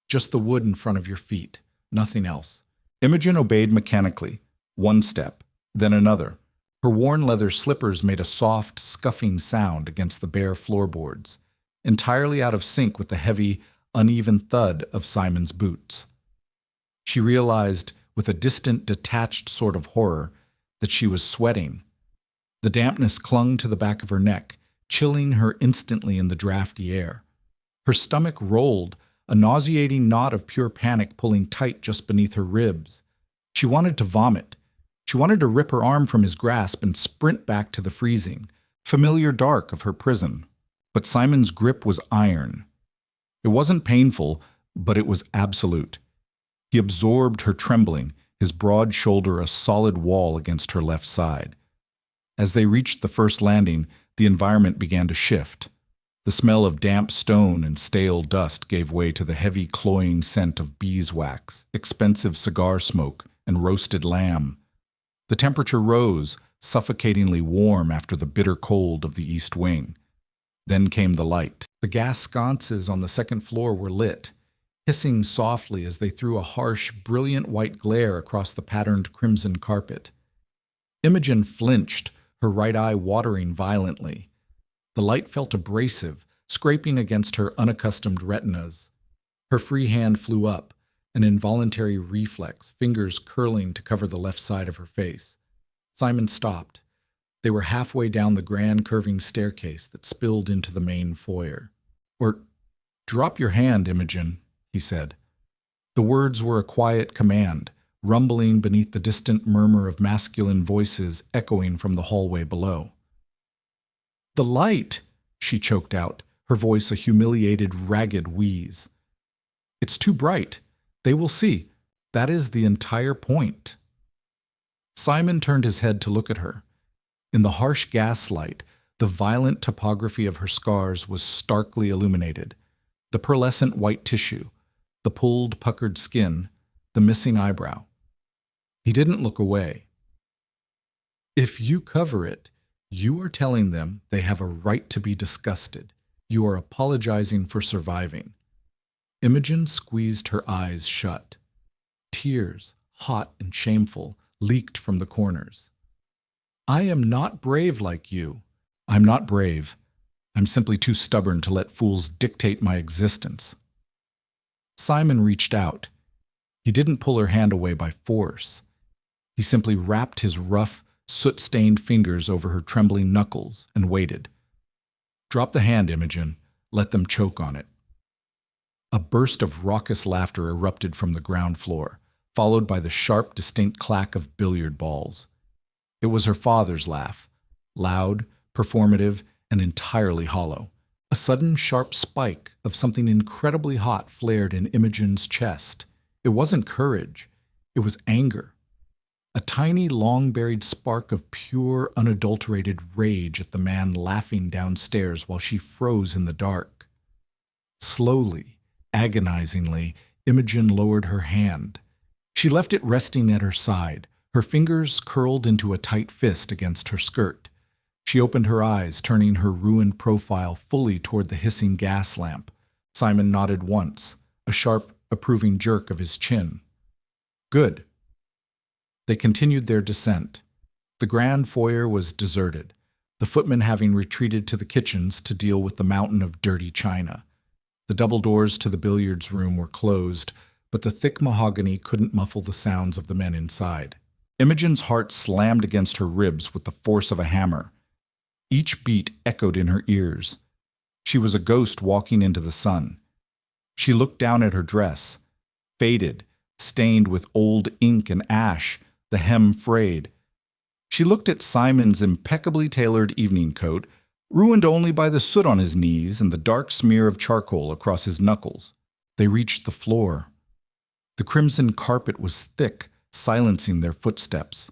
Just the wood in front of your feet, nothing else. Imogen obeyed mechanically, one step, then another. Her worn leather slippers made a soft, scuffing sound against the bare floorboards, entirely out of sync with the heavy, uneven thud of Simon's boots. She realized, with a distant, detached sort of horror, that she was sweating. The dampness clung to the back of her neck, chilling her instantly in the drafty air. Her stomach rolled, a nauseating knot of pure panic pulling tight just beneath her ribs. She wanted to vomit. She wanted to rip her arm from his grasp and sprint back to the freezing, familiar dark of her prison. But Simon's grip was iron. It wasn't painful, but it was absolute. He absorbed her trembling, his broad shoulder a solid wall against her left side. As they reached the first landing, the environment began to shift. The smell of damp stone and stale dust gave way to the heavy, cloying scent of beeswax, expensive cigar smoke, and roasted lamb. The temperature rose, suffocatingly warm after the bitter cold of the east wing. Then came the light. The gas sconces on the second floor were lit, hissing softly as they threw a harsh, brilliant white glare across the patterned crimson carpet. Imogen flinched, her right eye watering violently. The light felt abrasive, scraping against her unaccustomed retinas. Her free hand flew up, an involuntary reflex, fingers curling to cover the left side of her face. Simon stopped. They were halfway down the grand curving staircase that spilled into the main foyer. Drop your hand, Imogen, he said. The words were a quiet command, rumbling beneath the distant murmur of masculine voices echoing from the hallway below. The light, she choked out, her voice a humiliated, ragged wheeze. It's too bright. They will see. That is the entire point. Simon turned his head to look at her. In the harsh gaslight, the violent topography of her scars was starkly illuminated. The pearlescent white tissue, the pulled, puckered skin, the missing eyebrow. He didn't look away. If you cover it, you are telling them they have a right to be disgusted. You are apologizing for surviving. Imogen squeezed her eyes shut. Tears, hot and shameful, leaked from the corners. I am not brave like you. I'm not brave. I'm simply too stubborn to let fools dictate my existence. Simon reached out. He didn't pull her hand away by force. He simply wrapped his rough, soot-stained fingers over her trembling knuckles and waited. Drop the hand, Imogen. Let them choke on it. A burst of raucous laughter erupted from the ground floor, followed by the sharp, distinct clack of billiard balls. It was her father's laugh, loud, performative, and entirely hollow. A sudden sharp spike of something incredibly hot flared in Imogen's chest. It wasn't courage. It was anger. A tiny, long-buried spark of pure, unadulterated rage at the man laughing downstairs while she froze in the dark. Slowly, agonizingly, Imogen lowered her hand. She left it resting at her side, her fingers curled into a tight fist against her skirt. She opened her eyes, turning her ruined profile fully toward the hissing gas lamp. Simon nodded once, a sharp, approving jerk of his chin. Good. They continued their descent. The grand foyer was deserted, the footmen having retreated to the kitchens to deal with the mountain of dirty china. The double doors to the billiards room were closed, but the thick mahogany couldn't muffle the sounds of the men inside. Imogen's heart slammed against her ribs with the force of a hammer. Each beat echoed in her ears. She was a ghost walking into the sun. She looked down at her dress, faded, stained with old ink and ash, the hem frayed. She looked at Simon's impeccably tailored evening coat, ruined only by the soot on his knees and the dark smear of charcoal across his knuckles. They reached the floor. The crimson carpet was thick, silencing their footsteps.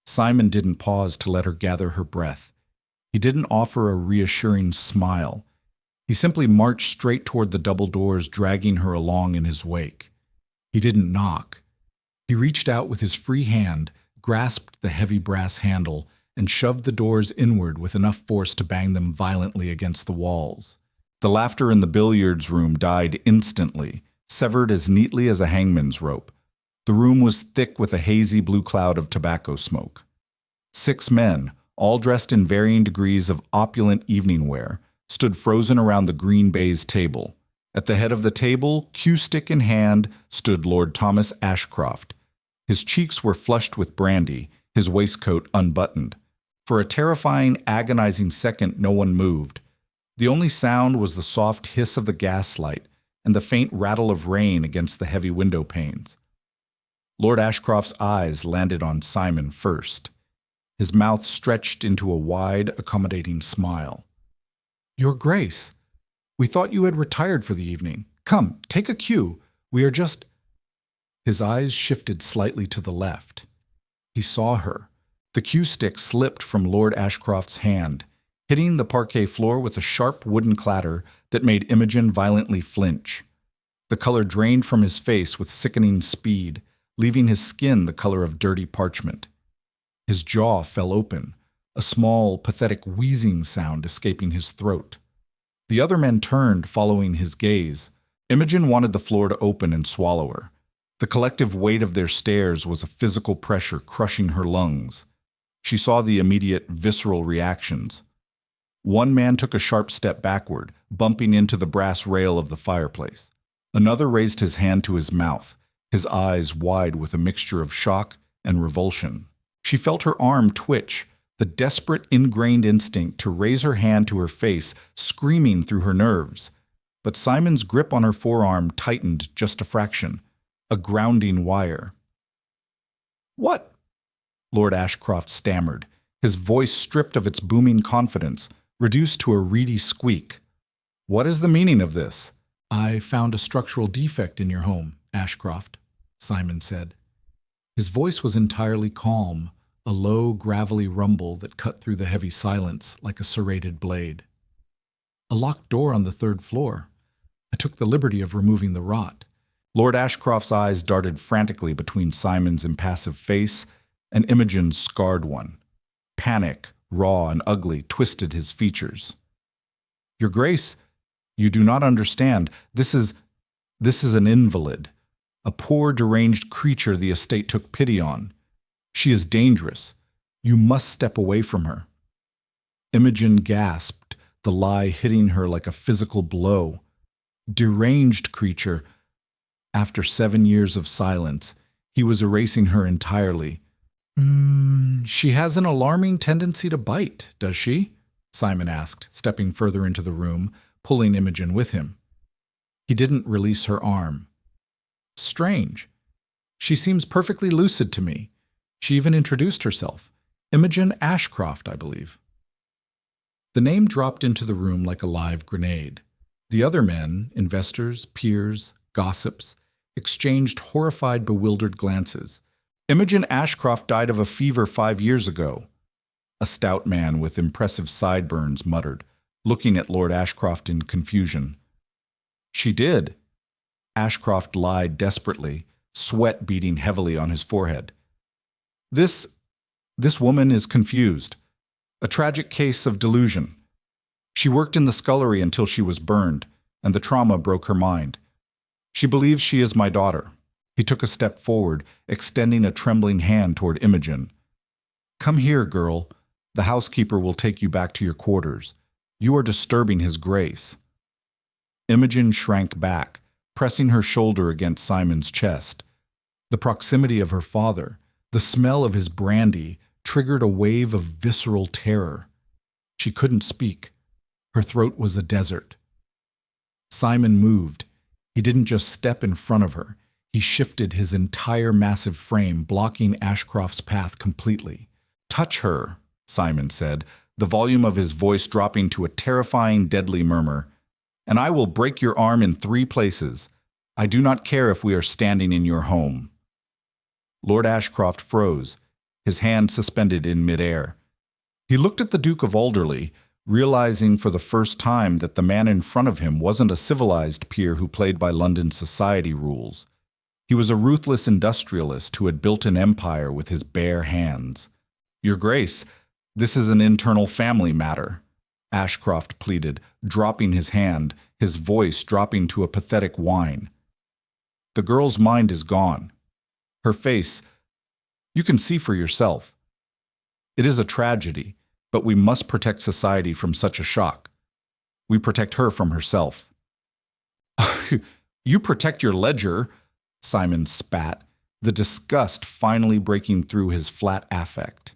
Simon didn't pause to let her gather her breath. He didn't offer a reassuring smile. He simply marched straight toward the double doors, dragging her along in his wake. He didn't knock. He reached out with his free hand, grasped the heavy brass handle, and shoved the doors inward with enough force to bang them violently against the walls. The laughter in the billiards room died instantly, severed as neatly as a hangman's rope. The room was thick with a hazy blue cloud of tobacco smoke. 6 men, all dressed in varying degrees of opulent evening wear, stood frozen around the green baize table. At the head of the table, cue-stick in hand, stood Lord Thomas Ashcroft. His cheeks were flushed with brandy, his waistcoat unbuttoned. For a terrifying, agonizing second, no one moved. The only sound was the soft hiss of the gaslight and the faint rattle of rain against the heavy window panes. Lord Ashcroft's eyes landed on Simon first. His mouth stretched into a wide, accommodating smile. "Your Grace, we thought you had retired for the evening. Come, take a cue. We are just—" His eyes shifted slightly to the left. He saw her. The cue stick slipped from Lord Ashcroft's hand, hitting the parquet floor with a sharp wooden clatter that made Imogen violently flinch. The color drained from his face with sickening speed, leaving his skin the color of dirty parchment. His jaw fell open, a small, pathetic wheezing sound escaping his throat. The other men turned, following his gaze. Imogen wanted the floor to open and swallow her. The collective weight of their stares was a physical pressure crushing her lungs. She saw the immediate, visceral reactions. One man took a sharp step backward, bumping into the brass rail of the fireplace. Another raised his hand to his mouth, his eyes wide with a mixture of shock and revulsion. She felt her arm twitch, the desperate, ingrained instinct to raise her hand to her face, screaming through her nerves. But Simon's grip on her forearm tightened just a fraction, a grounding wire. "What?" Lord Ashcroft stammered, his voice stripped of its booming confidence, reduced to a reedy squeak. "What is the meaning of this?" "I found a structural defect in your home, Ashcroft," Simon said. His voice was entirely calm, a low, gravelly rumble that cut through the heavy silence like a serrated blade. "A locked door on the 3rd floor. I took the liberty of removing the rot." Lord Ashcroft's eyes darted frantically between Simon's impassive face and Imogen's scarred one. Panic, raw and ugly, twisted his features. "Your Grace, you do not understand. This is an invalid, a poor, deranged creature the estate took pity on. She is dangerous. You must step away from her." Imogen gasped, the lie hitting her like a physical blow. Deranged creature. After 7 years of silence, he was erasing her entirely. She has an alarming tendency to bite, does she?" Simon asked, stepping further into the room, pulling Imogen with him. He didn't release her arm. "Strange. She seems perfectly lucid to me. She even introduced herself. Imogen Ashcroft, I believe." The name dropped into the room like a live grenade. The other men, investors, peers, gossips, exchanged horrified, bewildered glances. "Imogen Ashcroft died of a fever 5 years ago," a stout man with impressive sideburns muttered, looking at Lord Ashcroft in confusion. "She did." Ashcroft lied desperately, sweat beading heavily on his forehead. This woman is confused. A tragic case of delusion. She worked in the scullery until she was burned, and the trauma broke her mind. She believes she is my daughter." He took a step forward, extending a trembling hand toward Imogen. "Come here, girl. The housekeeper will take you back to your quarters. You are disturbing his grace." Imogen shrank back, pressing her shoulder against Simon's chest. The proximity of her father, the smell of his brandy, triggered a wave of visceral terror. She couldn't speak. Her throat was a desert. Simon moved. He didn't just step in front of her. He shifted his entire massive frame, blocking Ashcroft's path completely. "Touch her," Simon said, the volume of his voice dropping to a terrifying, deadly murmur, "and I will break your arm in 3 places. I do not care if we are standing in your home." Lord Ashcroft froze, his hand suspended in midair. He looked at the Duke of Alderley, realizing for the first time that the man in front of him wasn't a civilized peer who played by London society rules. He was a ruthless industrialist who had built an empire with his bare hands. "Your Grace, this is an internal family matter," Ashcroft pleaded, dropping his hand, his voice dropping to a pathetic whine. "The girl's mind is gone. Her face, you can see for yourself. It is a tragedy, but we must protect society from such a shock. We protect her from herself." "You protect your ledger," Simon spat, the disgust finally breaking through his flat affect.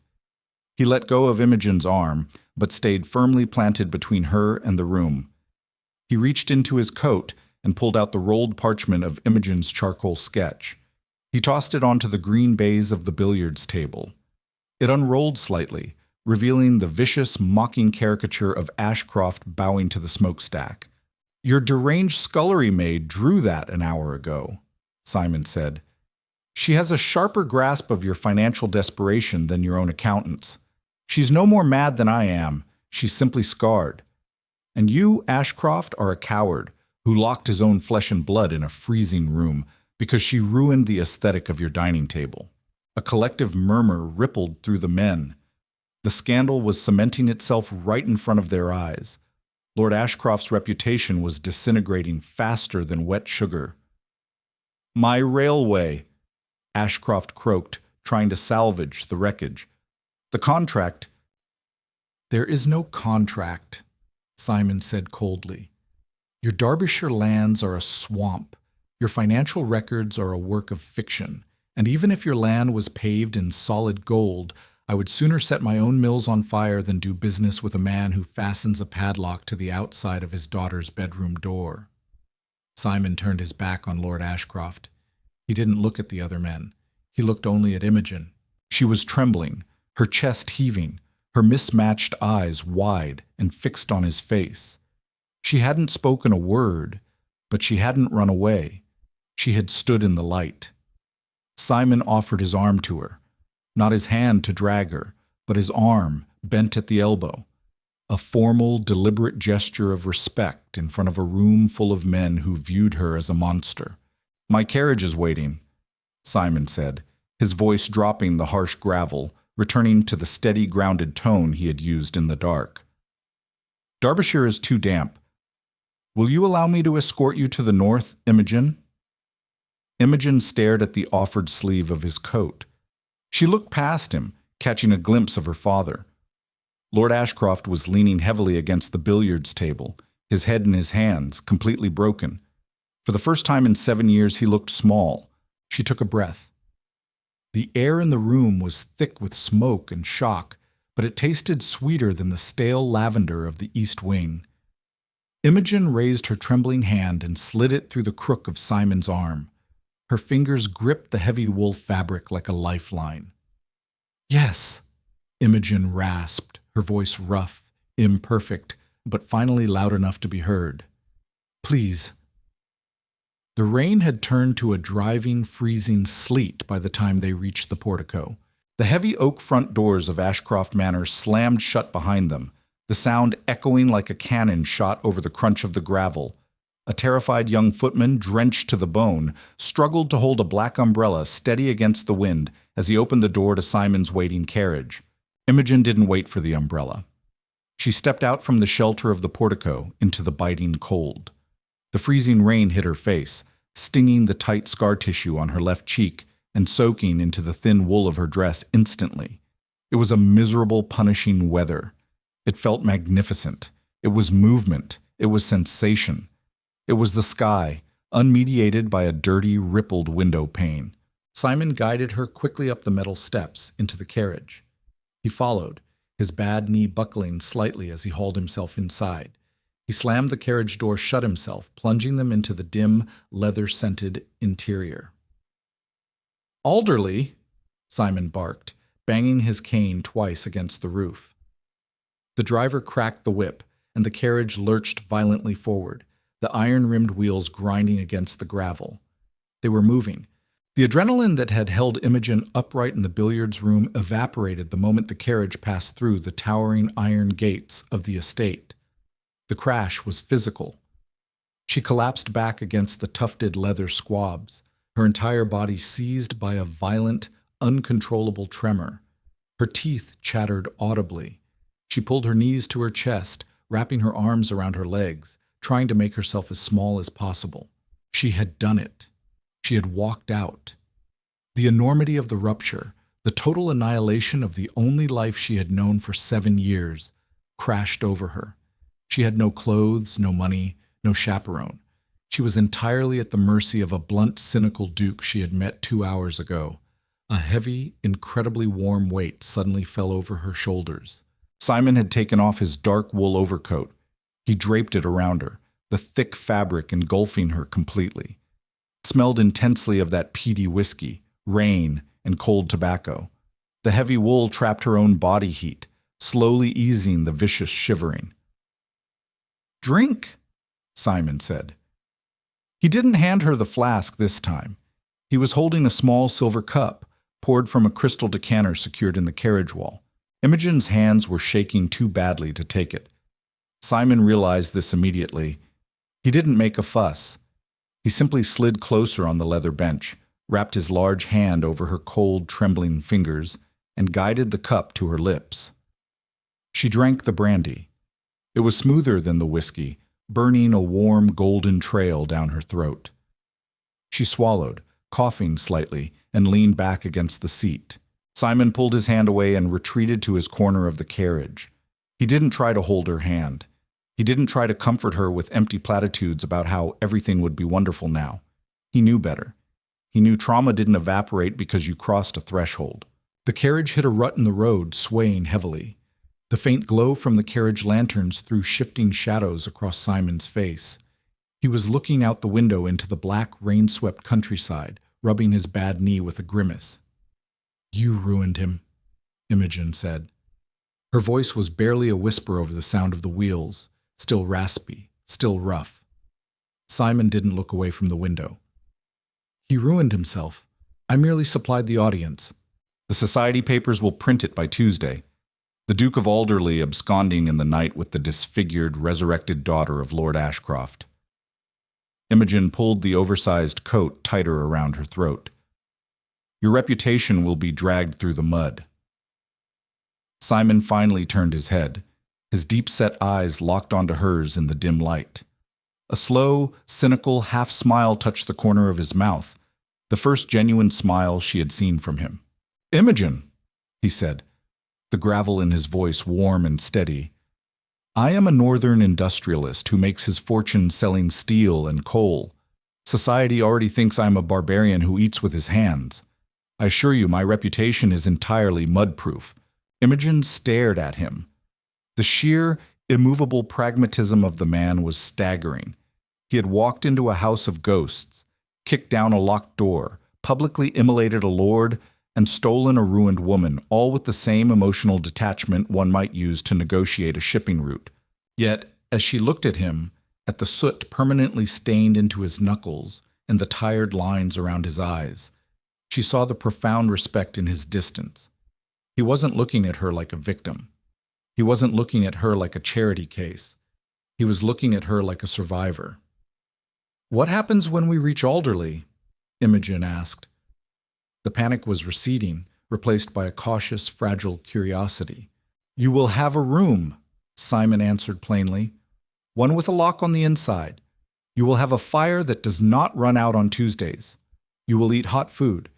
He let go of Imogen's arm, but stayed firmly planted between her and the room. He reached into his coat and pulled out the rolled parchment of Imogen's charcoal sketch. He tossed it onto the green baize of the billiards table. It unrolled slightly, revealing the vicious, mocking caricature of Ashcroft bowing to the smokestack. "Your deranged scullery maid drew that an hour ago," Simon said. "She has a sharper grasp of your financial desperation than your own accountants. She's no more mad than I am. She's simply scarred. And you, Ashcroft, are a coward who locked his own flesh and blood in a freezing room because she ruined the aesthetic of your dining table." A collective murmur rippled through the men. The scandal was cementing itself right in front of their eyes. Lord Ashcroft's reputation was disintegrating faster than wet sugar. "My railway," Ashcroft croaked, trying to salvage the wreckage. "The contract—" "There is no contract," Simon said coldly. "Your Derbyshire lands are a swamp. Your financial records are a work of fiction. And even if your land was paved in solid gold, I would sooner set my own mills on fire than do business with a man who fastens a padlock to the outside of his daughter's bedroom door." Simon turned his back on Lord Ashcroft. He didn't look at the other men. He looked only at Imogen. She was trembling, her chest heaving, her mismatched eyes wide and fixed on his face. She hadn't spoken a word, but she hadn't run away. She had stood in the light. Simon offered his arm to her, not his hand to drag her, but his arm bent at the elbow, a formal, deliberate gesture of respect in front of a room full of men who viewed her as a monster. "My carriage is waiting," Simon said, his voice dropping the harsh gravel, returning to the steady, grounded tone he had used in the dark. "Derbyshire is too damp. Will you allow me to escort you to the north, Imogen?" Imogen stared at the offered sleeve of his coat. She looked past him, catching a glimpse of her father. Lord Ashcroft was leaning heavily against the billiards table, his head in his hands, completely broken. For the first time in 7 years, he looked small. She took a breath. The air in the room was thick with smoke and shock, but it tasted sweeter than the stale lavender of the east wing. Imogen raised her trembling hand and slid it through the crook of Simon's arm. Her fingers gripped the heavy wool fabric like a lifeline. "Yes," Imogen rasped, her voice rough, imperfect, but finally loud enough to be heard. "Please." The rain had turned to a driving, freezing sleet by the time they reached the portico. The heavy oak front doors of Ashcroft Manor slammed shut behind them, the sound echoing like a cannon shot over the crunch of the gravel. A terrified young footman, drenched to the bone, struggled to hold a black umbrella steady against the wind as he opened the door to Simon's waiting carriage. Imogen didn't wait for the umbrella. She stepped out from the shelter of the portico into the biting cold. The freezing rain hit her face, stinging the tight scar tissue on her left cheek and soaking into the thin wool of her dress instantly. It was a miserable, punishing weather. It felt magnificent. It was movement. It was sensation. It was the sky, unmediated by a dirty, rippled window pane. Simon guided her quickly up the metal steps into the carriage. He followed, his bad knee buckling slightly as he hauled himself inside. He slammed the carriage door shut himself, plunging them into the dim, leather-scented interior. "Alderley," Simon barked, banging his cane twice against the roof. The driver cracked the whip, and the carriage lurched violently forward, the iron-rimmed wheels grinding against the gravel. They were moving. The adrenaline that had held Imogen upright in the billiards room evaporated the moment the carriage passed through the towering iron gates of the estate. The crash was physical. She collapsed back against the tufted leather squabs, her entire body seized by a violent, uncontrollable tremor. Her teeth chattered audibly. She pulled her knees to her chest, wrapping her arms around her legs, trying to make herself as small as possible. She had done it. She had walked out. The enormity of the rupture, the total annihilation of the only life she had known for 7 years, crashed over her. She had no clothes, no money, no chaperone. She was entirely at the mercy of a blunt, cynical duke she had met 2 hours ago. A heavy, incredibly warm weight suddenly fell over her shoulders. Simon had taken off his dark wool overcoat. He draped it around her, the thick fabric engulfing her completely. It smelled intensely of that peaty whiskey, rain, and cold tobacco. The heavy wool trapped her own body heat, slowly easing the vicious shivering. "Drink," Simon said. He didn't hand her the flask this time. He was holding a small silver cup, poured from a crystal decanter secured in the carriage wall. Imogen's hands were shaking too badly to take it. Simon realized this immediately. He didn't make a fuss. He simply slid closer on the leather bench, wrapped his large hand over her cold, trembling fingers, and guided the cup to her lips. She drank the brandy. It was smoother than the whiskey, burning a warm, golden trail down her throat. She swallowed, coughing slightly, and leaned back against the seat. Simon pulled his hand away and retreated to his corner of the carriage. He didn't try to hold her hand. He didn't try to comfort her with empty platitudes about how everything would be wonderful now. He knew better. He knew trauma didn't evaporate because you crossed a threshold. The carriage hit a rut in the road, swaying heavily. The faint glow from the carriage lanterns threw shifting shadows across Simon's face. He was looking out the window into the black, rain-swept countryside, rubbing his bad knee with a grimace. "You ruined him," Imogen said. Her voice was barely a whisper over the sound of the wheels, still raspy, still rough. Simon didn't look away from the window. "He ruined himself. I merely supplied the audience. The society papers will print it by Tuesday. The Duke of Alderley absconding in the night with the disfigured, resurrected daughter of Lord Ashcroft." Imogen pulled the oversized coat tighter around her throat. "Your reputation will be dragged through the mud." Simon finally turned his head, his deep-set eyes locked onto hers in the dim light. A slow, cynical half-smile touched the corner of his mouth, the first genuine smile she had seen from him. "Imogen," he said, the gravel in his voice warm and steady, "I am a northern industrialist who makes his fortune selling steel and coal. Society already thinks I'm a barbarian who eats with his hands. I assure you my reputation is entirely mud-proof." Imogen stared at him. The sheer, immovable pragmatism of the man was staggering. He had walked into a house of ghosts, kicked down a locked door, publicly immolated a lord, and stolen a ruined woman, all with the same emotional detachment one might use to negotiate a shipping route. Yet, as she looked at him, at the soot permanently stained into his knuckles and the tired lines around his eyes, she saw the profound respect in his distance. He wasn't looking at her like a victim. He wasn't looking at her like a charity case. He was looking at her like a survivor. "What happens when we reach Alderley?" Imogen asked. The panic was receding, replaced by a cautious, fragile curiosity. "You will have a room," Simon answered plainly. "One with a lock on the inside. You will have a fire that does not run out on Tuesdays. You will eat hot food.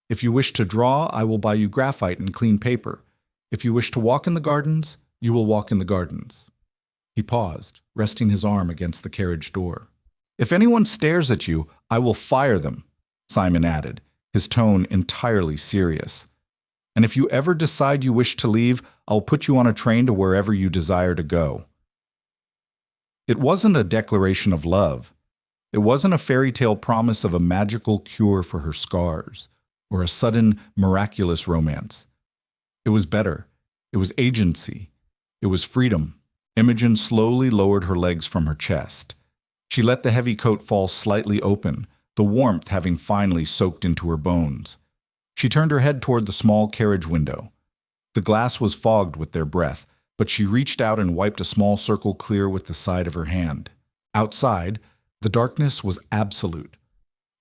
If you wish to draw, I will buy you graphite and clean paper. If you wish to walk in the gardens, you will walk in the gardens." He paused, resting his arm against the carriage door. If anyone stares at you, I will fire them, Simon added, his tone entirely serious. And if you ever decide you wish to leave, I'll put you on a train to wherever you desire to go. It wasn't a declaration of love. It wasn't a fairy tale promise of a magical cure for her scars, or a sudden, miraculous romance. It was better. It was agency. It was freedom. Imogen slowly lowered her legs from her chest. She let the heavy coat fall slightly open, the warmth having finally soaked into her bones. She turned her head toward the small carriage window. The glass was fogged with their breath, but she reached out and wiped a small circle clear with the side of her hand. Outside, the darkness was absolute,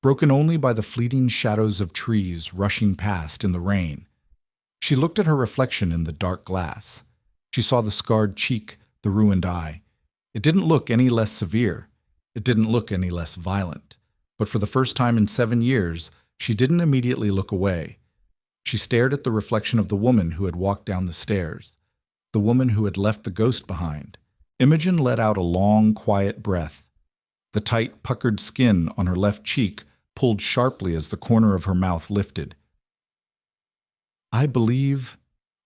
broken only by the fleeting shadows of trees rushing past in the rain. She looked at her reflection in the dark glass. She saw the scarred cheek, the ruined eye. It didn't look any less severe. It didn't look any less violent. But for the first time in 7 years, she didn't immediately look away. She stared at the reflection of the woman who had walked down the stairs, the woman who had left the ghost behind. Imogen let out a long, quiet breath. The tight, puckered skin on her left cheek pulled sharply as the corner of her mouth lifted. "I believe,"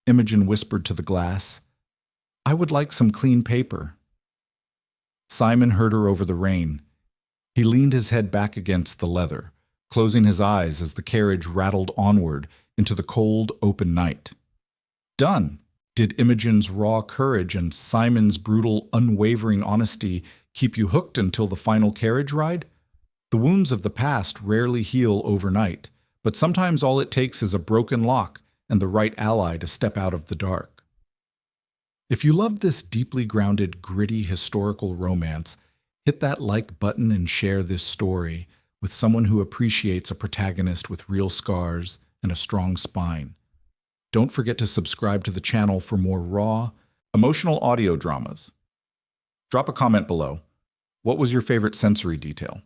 Imogen whispered to the glass, "I would like some clean paper." Simon heard her over the rain. He leaned his head back against the leather, closing his eyes as the carriage rattled onward into the cold, open night. Done! Did Imogen's raw courage and Simon's brutal, unwavering honesty keep you hooked until the final carriage ride? The wounds of the past rarely heal overnight, but sometimes all it takes is a broken lock and the right ally to step out of the dark. If you love this deeply grounded, gritty historical romance, hit that like button and share this story with someone who appreciates a protagonist with real scars and a strong spine. Don't forget to subscribe to the channel for more raw, emotional audio dramas. Drop a comment below. What was your favorite sensory detail?